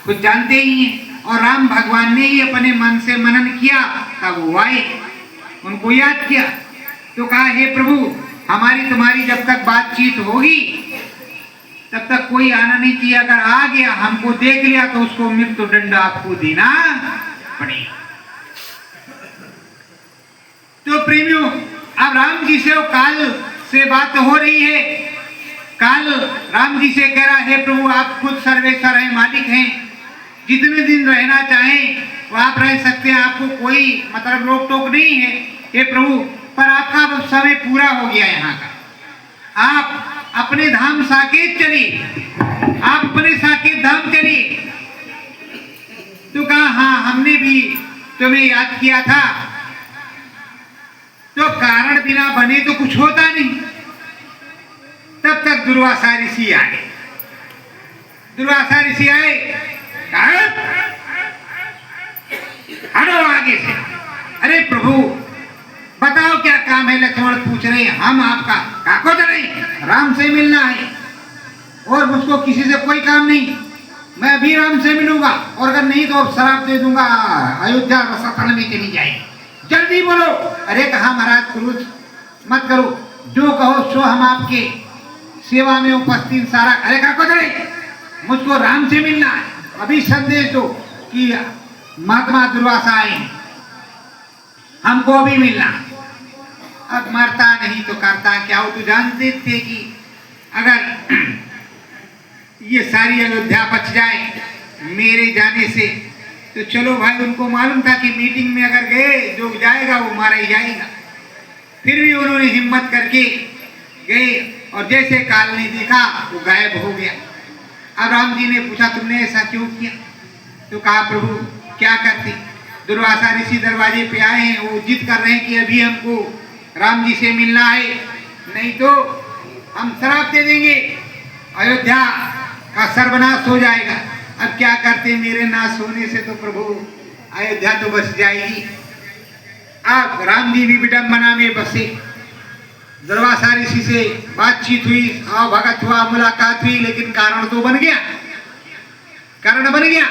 खुद जानते ही हैं, और राम भगवान ने ही अपने मन से मनन किया, तब वो आए, उनको याद किया तो कहा, हे प्रभु हमारी तुम्हारी जब तक बातचीत होगी तब तक कोई आना नहीं चाहिए। अगर आ गया हमको देख लिया तो उसको मृत्यु दंड आपको देना पड़ेगा। तो प्रेमियों, अब राम जी से वो काल से बात हो रही है। काल राम जी से कह रहा है, प्रभु आप खुद सर्वेश्वर हैं, मालिक हैं, जितने दिन रहना चाहें वो आप रह सकते हैं, आपको कोई मतलब रोक टोक नहीं है हे प्रभु। पर आपका अब समय पूरा हो गया यहाँ का, आप अपने धाम साकेत चलिए, आप अपने साकेत धाम चलिए। तो कहा हाँ हमने भी तुम्हें याद किया था। तो कारण बिना बने तो कुछ होता नहीं। तब तक दुर्वासा ऋषि आए। दुर्वासा ऋषि आए, हटो आगे से। अरे प्रभु बताओ क्या काम है? लक्ष्मण पूछ रहे हैं। हम आपका काको तो नहीं, राम से मिलना है और मुझको किसी से कोई काम नहीं। मैं अभी राम से मिलूंगा और अगर नहीं तो शराब दे दूंगा, अयोध्या रसातल में चली जाएगी। जल्दी बोलो। अरे कहा महाराज क्रोध मत करो, जो कहो सो हम आपके सेवा में उपस्थित सारा। अरे काको तो नहीं, मुझको राम से मिलना है, अभी संदेश दो कि महात्मा दुर्वासा आए, हमको अभी मिलना। अब मरता नहीं तो करता क्या हो? तो जानते थे कि अगर ये सारी अयोध्या बच जाए मेरे जाने से तो चलो भाई। उनको मालूम था कि मीटिंग में अगर गए जो जाएगा वो मारा ही जाएगा। फिर भी उन्होंने हिम्मत करके गए और जैसे काल ने देखा वो गायब हो गया। अब राम जी ने पूछा तुमने ऐसा क्यों किया? तो कहा प्रभु क्या करते, दुर्वासा ऋषि दरवाजे पे आए हैं, वो जिद कर रहे हैं कि अभी हमको राम जी से मिलना है, नहीं तो हम श्राप दे देंगे, अयोध्या का सर्वनाश हो जाएगा। अब क्या करते, मेरे नाश होने से तो प्रभु अयोध्या तो बस जाएगी। अब राम जी भी विडंबना में बसे। दुर्वासा ऋषि से बातचीत हुई, भगत हुआ, मुलाकात हुई, लेकिन कारण तो बन गया, कारण बन गया।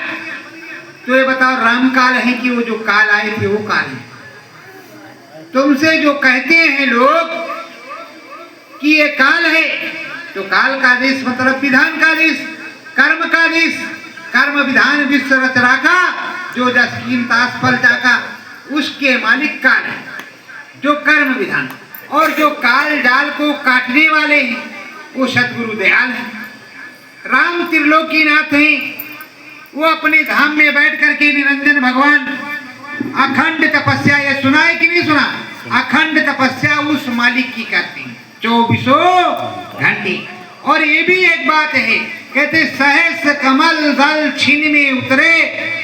तो ये बताओ राम काल है कि वो जो काल आए थे वो काल है? तुमसे जो कहते हैं लोग कि ये काल है, तो काल का देश मतलब विधान का देश, कर्म का देश। कर्म विधान विश्व रचना का जो जस्कीन तास फल जाका, उसके मालिक काल है, जो कर्म विधान। और जो काल डाल को काटने वाले हैं वो सतगुरु दयाल हैं। राम त्रिलोकीनाथ हैं, वो अपने धाम में बैठ करके निरंजन भगवान अखंड तपस्या, ये सुना है कि नहीं सुना? अखंड तपस्या उस मालिक की करते हैं 24 घंटे। और ये भी एक बात है, कहते सहस कमल दल छिन में उतरे,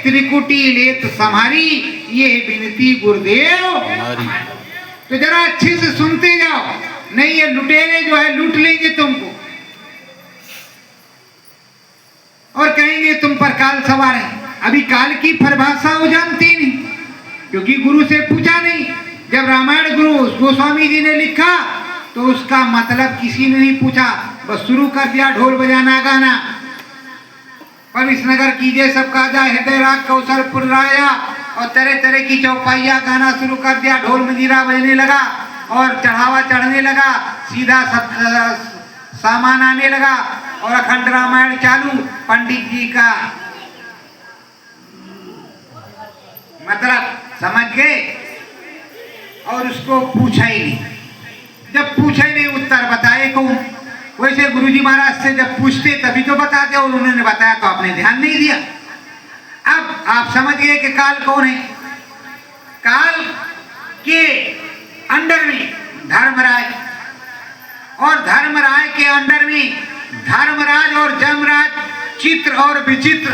त्रिकुटी लेत संहारी, ये विनती गुरुदेव। तो जरा अच्छे से सुनते जाओ, नहीं ये लुटेरे जो है लूट लेंगे तुमको और कहेंगे तुम पर काल सवार है। अभी काल की परिभाषा वो जानती नहीं, क्योंकि गुरु से पूछा नहीं। जब रामायण गुरु गोस्वामी जी ने लिखा तो उसका मतलब किसी ने नहीं पूछा, बस शुरू कर दिया ढोल बजाना गाना। पवित्र नगर कीजिए सब काजा, हृदय राग कौशलपुर राया, और तरह तरह की चौपाइया गाना शुरू कर दिया। ढोल मंजीरा बजने लगा और चढ़ावा चढ़ने लगा, सीधा सामान आने लगा और अखंड रामायण चालू। पंडित जी का मतलब समझ गए और उसको पूछा ही नहीं। जब पूछा ही नहीं उत्तर बताए कौन? वैसे गुरुजी महाराज से जब पूछते तभी तो बताते, और उन्होंने बताया तो आपने ध्यान नहीं दिया। अब आप समझ गए कि काल कौन है। काल के अंडर में धर्मराज, और धर्मराज के अंडर में धर्मराज और जमराज, चित्र और विचित्र।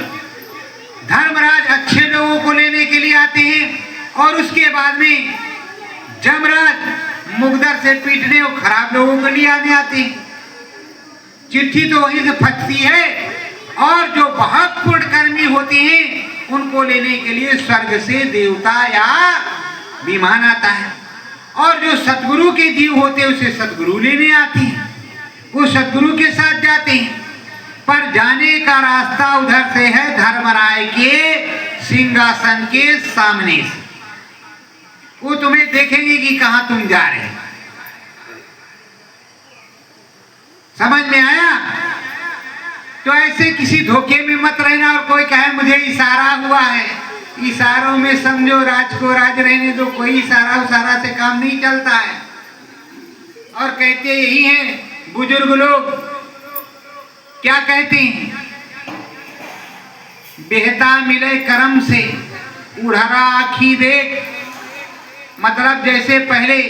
धर्मराज अच्छे लोगों को लेने के लिए आते हैं और उसके बाद में जमराज मुगदर से पीटने और खराब लोगों को लिए आने आते हैं। चिट्ठी तो वहीं से फटती है, और जो बहुत पुण्यकर्मी होते हैं उनको लेने के लिए स्वर्ग से देवता या विमान आता है, और जो सतगुरु के जीव होते हैं उसे सतगुरु लेने आते हैं, वो सतगुरु के साथ जाते हैं। पर जाने का रास्ता उधर से है, धर्मराय के सिंहासन के सामने से। वो तुम्हें देखेंगे कि कहां तुम जा रहे हैं। समझ में आया? तो ऐसे किसी धोखे में मत रहना और कोई कहे मुझे इशारा हुआ है, इशारों में समझो राज को राज रहने दो, कोई इशारा उशारा से काम नहीं चलता है। और कहते यही हैं बुजुर्ग लोग, क्या कहते हैं, बेहता मिले करम से उड़हरा आखी देख। मतलब जैसे पहले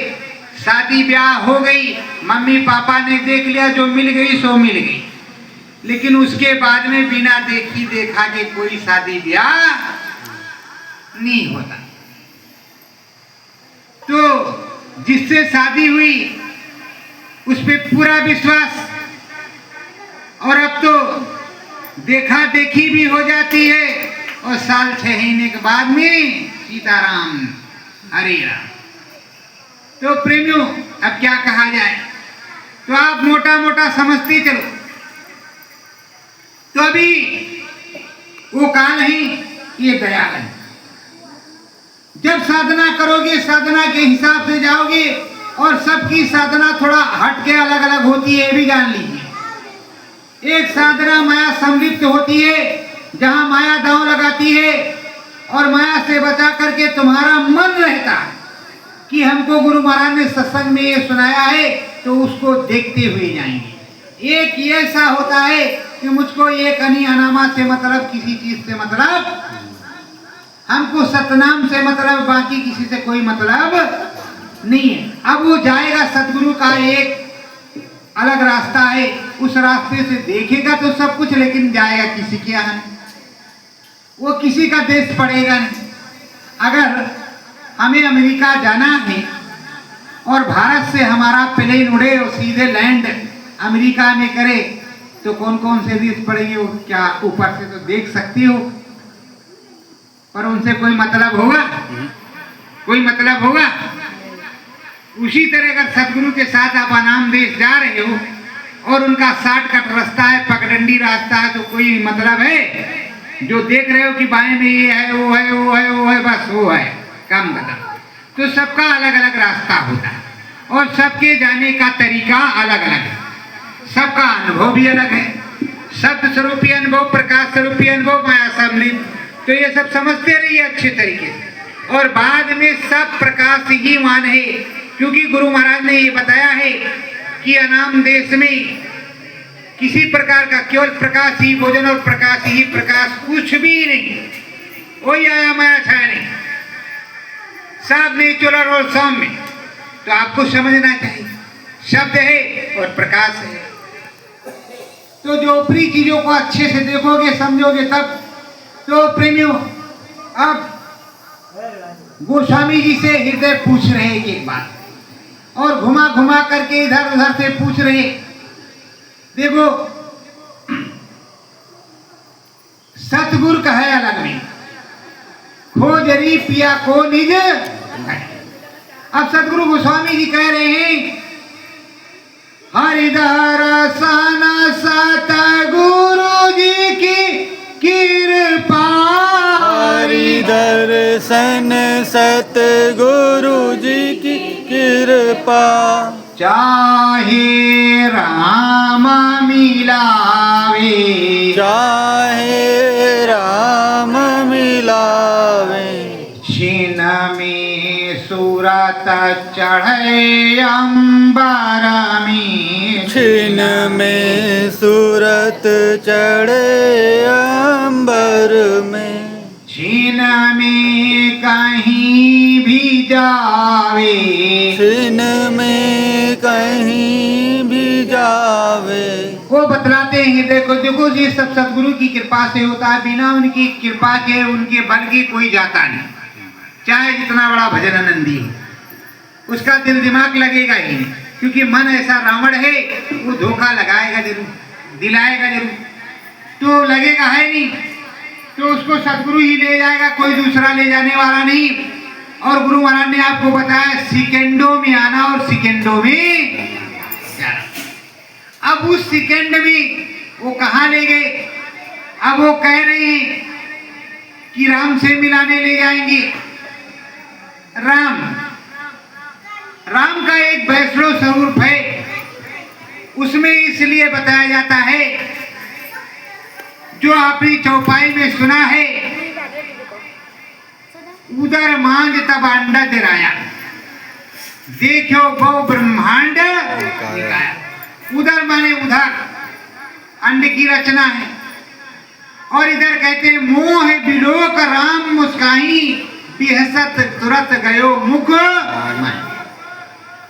शादी ब्याह हो गई, मम्मी पापा ने देख लिया, जो मिल गई सो मिल गई, लेकिन उसके बाद में बिना देखी देखा के कोई शादी ब्याह नहीं होता। तो जिससे शादी हुई उस पे पूरा विश्वास, और अब तो देखा देखी भी हो जाती है, और साल 6 महीने के बाद में सीताराम हरे राम। तो प्रेमियों अब क्या कहा जाए, तो आप मोटा मोटा समझते चलो। तो अभी वो काल ही ये दयाल है। जब साधना करोगे, साधना के हिसाब से जाओगे, और सबकी साधना थोड़ा हट के अलग अलग होती है, ये भी जान लीजिए। एक साधना माया संलिप्त होती है, जहां माया दांव लगाती है, और माया से बचा करके तुम्हारा मन रहता है कि हमको गुरु महाराज ने सत्संग में ये सुनाया है, तो उसको देखते हुए जाएंगे। एक ऐसा होता है कि मुझको एक अनी अनामा से मतलब, किसी चीज से मतलब, हमको सतनाम से मतलब, बाकी किसी से कोई मतलब नहीं है। अब वो जाएगा, सतगुरु का एक अलग रास्ता है, उस रास्ते से देखेगा तो सब कुछ, लेकिन जाएगा किसी के यहाँ, वो किसी का देश पड़ेगा नहीं। अगर हमें अमेरिका जाना है और भारत से हमारा प्लेन उड़े और सीधे लैंड अमेरिका में करे, तो कौन कौन से देश पड़ेंगे, वो क्या ऊपर से तो देख सकती हो, पर उनसे कोई मतलब होगा? कोई मतलब होगा? उसी तरह अगर सदगुरु के साथ आप अनाम देश जा रहे हो और उनका शॉर्टकट रास्ता है, पगडंडी रास्ता है, तो कोई मतलब है? जो देख रहे हो कि बाएं में ये है, वो है, वो है, वो है, बस वो है, काम खत्म। तो सबका अलग अलग रास्ता होता है, और सबके जाने का तरीका अलग अलग है, सबका अनुभव भी अलग है। शब्द स्वरूपी अनुभव, प्रकाश स्वरूपी अनुभव, माया सम्मिलित, तो ये सब समझते रहिए अच्छे तरीके से। और बाद में सब प्रकाश ही मान है, क्योंकि गुरु महाराज ने ये बताया है कि अनाम देश में किसी प्रकार का केवल प्रकाश ही भोजन और प्रकाश ही प्रकाश, कुछ भी नहीं, वही आया माया छाया नहीं, सब नेचुरल और सौम्य। तो आपको समझना चाहिए, शब्द है और प्रकाश है। तो जो ऊपरी चीजों को अच्छे से देखोगे, समझोगे तब। तो प्रेमियों, अब गोस्वामी जी से हृदय पूछ रहे हैं एक बात, और घुमा घुमा करके इधर उधर से पूछ रहे। देखो, सतगुरु का है अलग में, खोजरी पिया को निज। अब सतगुरु गोस्वामी जी कह रहे हैं, हरिदर्शन सतगुरु जी की कृपा, हरिदर्शन सतगुरु जी की कृपा, चाहे राम मिलावे, चाहे राम मिलावे, छिन में सूरत चढ़े अंबर में, छिन में सूरत चढ़े अंबर में, छिन में कहीं भी जावे, छिन में कहीं भी जावे। वो बतलाते हैं, देखो देखो ये सब सदगुरु की कृपा से होता है, बिना उनकी कृपा के, उनके बल की कोई जाता नहीं। चाहे जितना बड़ा भजन आनंदी है, उसका दिल दिमाग लगेगा ही नहीं, क्योंकि मन ऐसा रावण है, वो धोखा लगाएगा जरूर, दिलाएगा जरूर, तो लगेगा है नहीं, तो उसको सदगुरु ही ले जाएगा, कोई दूसरा ले जाने वाला नहीं। और गुरु महाराज ने आपको बताया सेकेंडों में आना और सेकेंडों में जाना। अब उस सेकेंड में वो कहाँ ले गए? अब वो कह रहे हैं कि राम से मिलाने ले जाएंगे। राम, राम का एक वैष्णव स्वरूप है, उसमें इसलिए बताया जाता है, जो आपने चौपाई में सुना है, उदर मांग तब अंडा दिराया, देखो गौ ब्रह्मांड दिखाया। उधर माने उधर अंड की रचना है, और इधर कहते हैं मोह बिलोक राम मुस्काई बिहसत तुरत गयो मुख।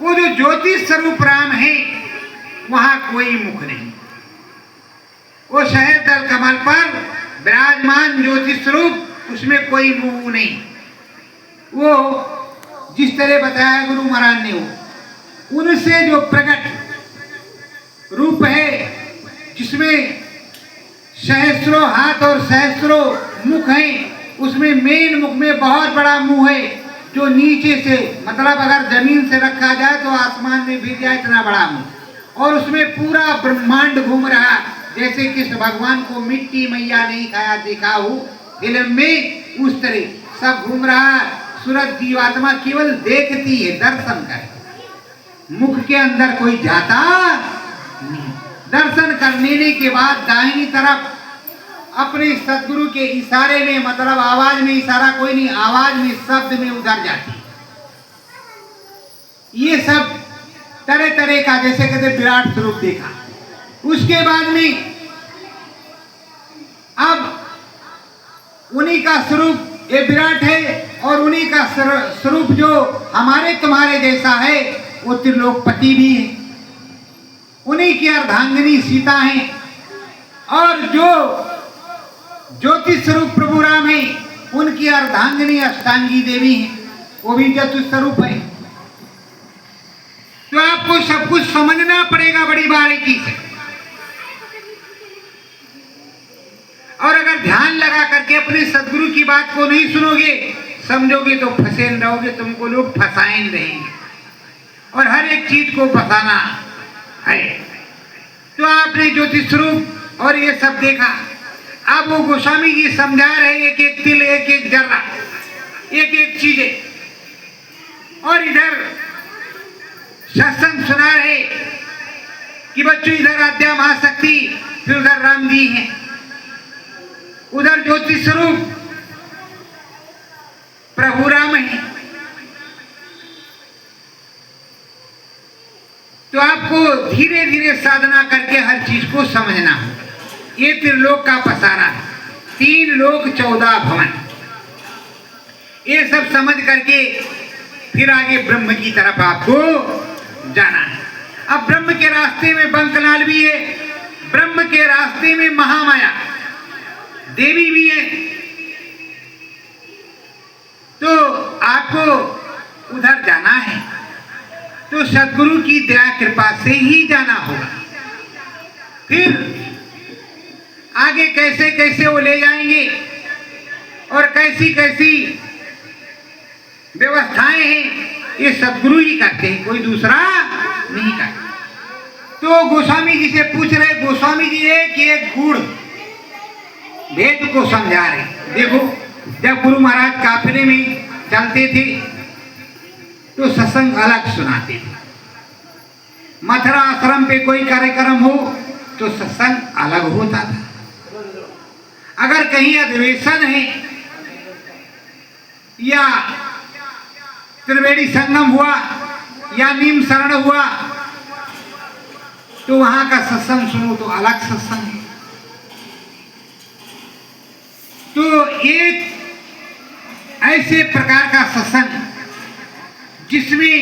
वो जो ज्योतिष स्वरूप राम है वहां कोई मुख नहीं, वो शहर दल कमल पर विराजमान ज्योतिष स्वरूप, उसमें कोई मुंह नहीं। वो जिस तरह बताया गुरु महाराज ने, वो उनसे जो प्रकट रूप है, जिसमें सहस्त्रों हाथ और सहस्त्रों मुख हैं, उसमें मेन मुख में बहुत बड़ा मुंह है, जो नीचे से मतलब अगर जमीन से रखा जाए तो आसमान में गिर जाए, इतना बड़ा मुंह, और उसमें पूरा ब्रह्मांड घूम रहा, जैसे कृष्ण भगवान को मिट्टी मैया नहीं खाया देखा हो फिल्म में, उस तरह सब घूम रहा। सूरज जीवात्मा केवल देखती है, दर्शन करे, मुख के अंदर कोई जाता नहीं। दर्शन करने के बाद दाहिनी तरफ अपने सदगुरु के इशारे में, मतलब आवाज में, इशारा कोई नहीं, आवाज में, शब्द में उधर जाती। ये सब तरह तरह का, जैसे कहते विराट स्वरूप देखा। उसके बाद में अब उन्हीं का स्वरूप ये विराट है, और उन्हीं का स्वरूप जो हमारे तुम्हारे जैसा है, वो त्रिलोकपति भी है, उन्हीं की अर्धांगिनी सीता है, और जो ज्योतिष स्वरूप प्रभु राम है, उनकी अर्धांगिनी अष्टांगी देवी है, वो भी ज्योतिष स्वरूप है। तो आपको सब कुछ समझना पड़ेगा बड़ी बारीकी से, और अगर ध्यान लगा करके अपने सदगुरु की बात को नहीं सुनोगे, समझोगे, तो फंसे रहोगे, तुमको लोग फंसाए रहेंगे, और हर एक चीज को फंसाना है। तो आपने ज्योतिष स्वरूप और ये सब देखा। अब वो गोस्वामी जी समझा रहे, एक एक तिल, एक एक जर्रा, एक एक चीजें, और इधर सत्संग सुना रहे कि बच्चों इधर आद्या महाशक्ति, फिर उधर राम जी हैं, उधर ज्योतिष स्वरूप प्रभु राम है। तो आपको धीरे धीरे साधना करके हर चीज को समझना होगा। ये त्रिलोक का पसारा है, 3 लोक 14 भवन, ये सब समझ करके फिर आगे ब्रह्म की तरफ आपको जाना है। अब ब्रह्म के रास्ते में बंकलाल भी है, ब्रह्म के रास्ते में महामाया देवी भी है, तो आपको उधर जाना है तो सदगुरु की दया कृपा से ही जाना होगा। फिर आगे कैसे कैसे वो ले जाएंगे और कैसी कैसी व्यवस्थाएं हैं, ये सदगुरु ही करते हैं, कोई दूसरा नहीं करता। तो गोस्वामी जी से पूछ रहे, गोस्वामी जी एक गुण भेद को समझा रहे। देखो, जब गुरु महाराज काफिले में चलते थे तो सत्संग अलग सुनाते थे, मथुरा आश्रम पे कोई कार्यक्रम हो तो सत्संग अलग होता था, अगर कहीं अधिवेशन है या त्रिवेणी संगम हुआ या नीम शरण हुआ तो वहां का सत्संग सुनो तो अलग सत्संग है। तो एक ऐसे प्रकार का सत्संग जिसमें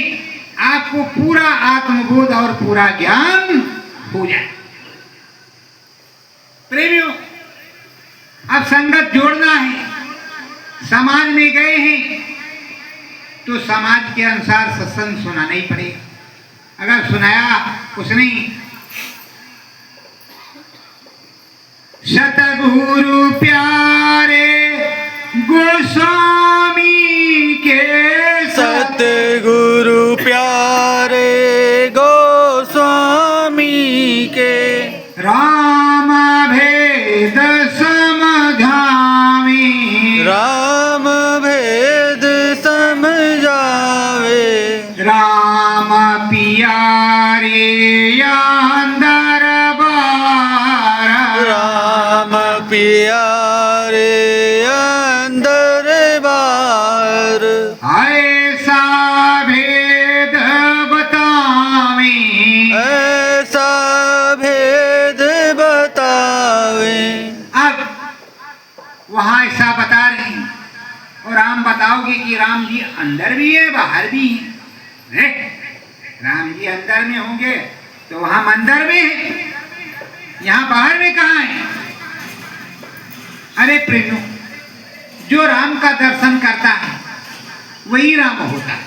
आपको पूरा आत्मबोध और पूरा ज्ञान हो जाए। प्रेमियों, अब संगत जोड़ना है, समाज में गए हैं तो समाज के अनुसार सत्संग सुनाना ही पड़ेगा। अगर सुनाया उसने सतगुरु प्यारे गोस्वामी के, सतगुरु प्यारे गोस्वामी के, राम भेद समझावे, राम भेद समझावे, राम पियारे अंध अंदर बाहर। ऐसा भेद बतावे, ऐसा भेद बतावे। अब वहां ऐसा बता रहे हैं और राम बताओगे कि राम जी अंदर भी है बाहर भी है। राम जी अंदर में होंगे तो वहां अंदर में है, यहाँ बाहर में कहाँ है? अरे प्रेमियों, जो राम का दर्शन करता है वही राम होता है।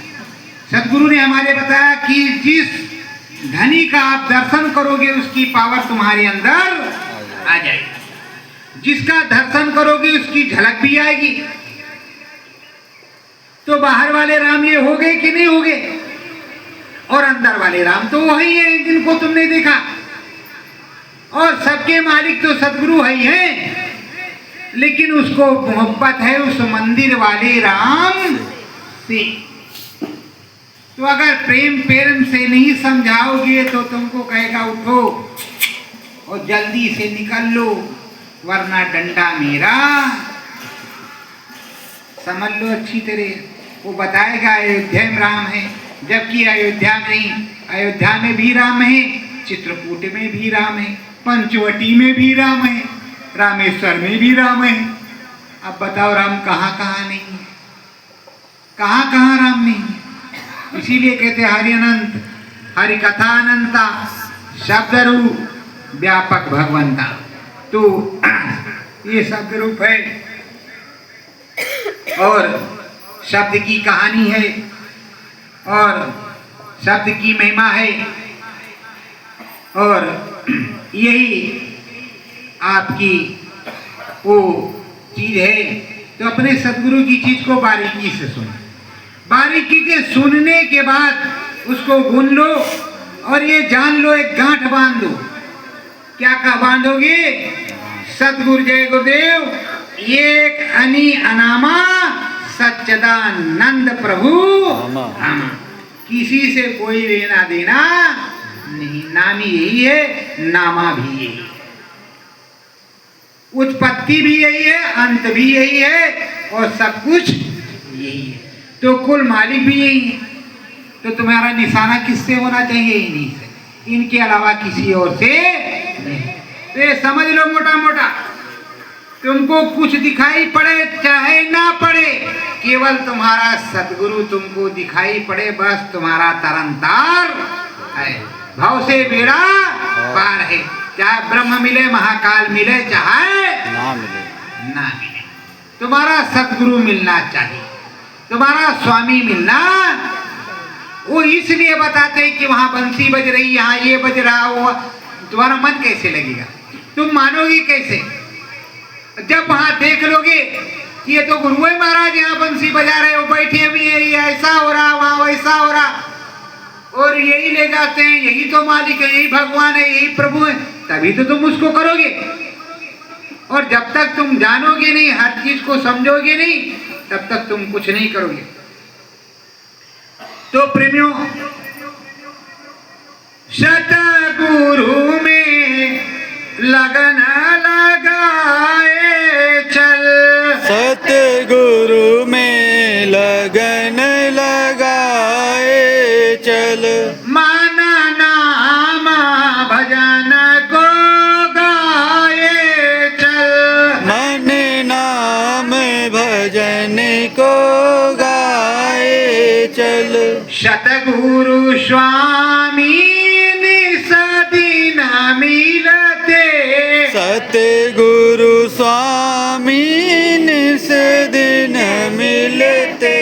सदगुरु ने हमारे बताया कि जिस धनी का आप दर्शन करोगे उसकी पावर तुम्हारे अंदर आ जाएगी, जिसका दर्शन करोगे उसकी झलक भी आएगी। तो बाहर वाले राम ये हो गए कि नहीं हो गए, और अंदर वाले राम तो वही है जिनको तुमने देखा, और सबके मालिक तो सदगुरु ही हैं, लेकिन उसको मोहब्बत है उस मंदिर वाले राम से। तो अगर प्रेम प्रेम से नहीं समझाओगे तो तुमको कहेगा उठो और जल्दी से निकल लो वरना डंडा मेरा। समझ लो अच्छी तरह, वो बताएगा अयोध्या में राम है, जबकि अयोध्या नहीं, अयोध्या में भी राम है, चित्रकूट में भी राम है, पंचवटी में भी राम है, रामेश्वर में भी राम है। अब बताओ राम कहाँ कहाँ नहीं है, कहाँ कहाँ राम नहीं है। इसीलिए कहते हरि अनंत, हरि कथा अनंता, शब्द रूप व्यापक भगवंता। तो ये शब्द रूप है और शब्द की कहानी है और शब्द की महिमा है, और यही आपकी वो चीज है। तो अपने सदगुरु की चीज को बारीकी से सुनो, बारीकी के सुनने के बाद उसको गुन लो और ये जान लो, एक गांठ बांध दो। क्या का बांधोगे? सदगुरु जय गुरुदेव एक अनी अनामा सच्चिदानंद प्रभु रामा। किसी से कोई लेना देना नहीं, नामी यही है, नामा भी यही है, उत्पत्ति भी यही है, अंत भी यही है और सब कुछ यही है। तो कुल मालिक भी यही है। तो तुम्हारा निशाना किससे होना चाहिए? इन्हीं से, इनके अलावा किसी और से नहीं। तो ये समझ लो मोटा मोटा, तुमको कुछ दिखाई पड़े चाहे ना पड़े, केवल तुम्हारा सदगुरु तुमको दिखाई पड़े, बस तुम्हारा तरनतार है। भाव से बेड़ा पार है। चाहे ब्रह्म मिले, महाकाल मिले, चाहे ना मिले, ना मिले, तुम्हारा सदगुरु मिलना चाहिए, तुम्हारा स्वामी मिलना। वो इसलिए बताते हैं कि वहां बंसी बज रही, यहाँ ये बज रहा, वो तुम्हारा मन कैसे लगेगा? तुम मानोगे कैसे? जब वहां देख लोगे कि ये तो गुरु महाराज यहाँ बंसी बजा रहे हो, बैठे भी है, ये ऐसा हो रहा, वहां वैसा हो रहा, और यही ले जाते हैं, यही तो मालिक है, यही भगवान है, यही प्रभु है, तभी तो तुम उसको करोगे। और जब तक तुम जानोगे नहीं, हर चीज को समझोगे नहीं, तब तक तुम कुछ नहीं करोगे। तो प्रेमियों, सतगुरु में लगन लगाए चल, सतगुरु में लगन लगाए चल, माना नाम भजन को गाए चल, मन नाम भजन को गाए चल, सतगुरु स्वामी निस दिन मिलते, सतगुरु स्वामी निस दिन मिलते,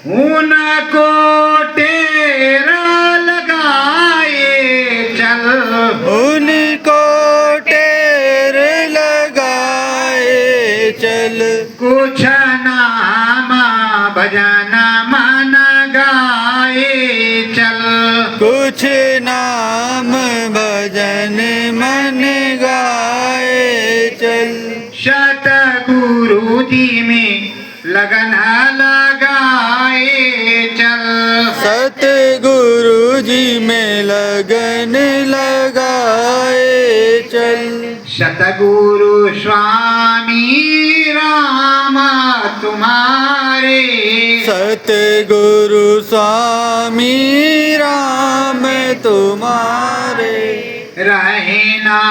उनको टेरा लगाए चल, उनको टेर लगाए चल, कुछ नाम भजन मन गाए चल, कुछ नाम भजन मन गाए चल, सतगुरु जी में लगन लगाए चल, सतगुरु जी में लगन लगाए चल, सतगुरु स्वामी तुम्हारे। सतगुरु स्वामी राम तुम्हारे। रहे ना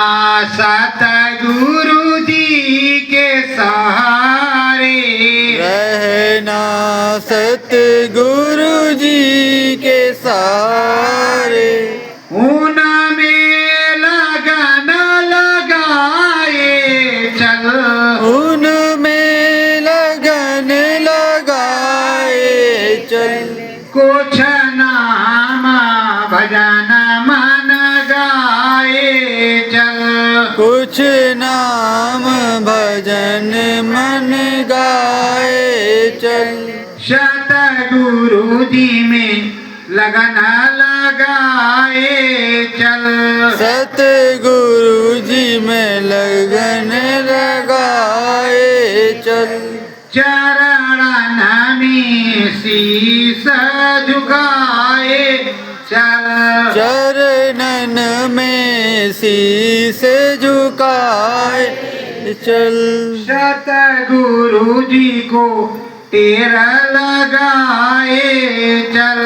सतगुरु जी के सहारे। रहना सतगुरु जी के सहारे। उनमें लगन लगाए चल। उनमें लगन लगाए चल। कुछ नाम भजन मन गाए चल। कुछ नाम भजन मन गाए चल। सतगुरु जी में लगन लगाए चल। सतगुरु जी में लगन लगाए चल। चरण में शीस झुकाए चल। चरणन में शीस झुकाए चल। सतगुरु जी को तेरा लगाए चल।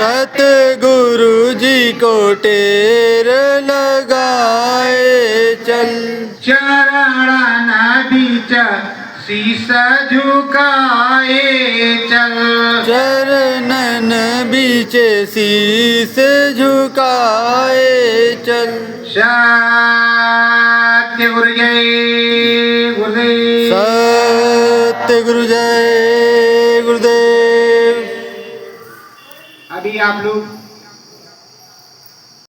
सतगुरु जी को टेर लगाए चल। चरण बीच शीस झुकाए चल। चरणन बीच शीस झुकाए चल। सत्य गुरु जय गुरुदेव। सत्य गुरु जय गुरुदेव। अभी आप लोग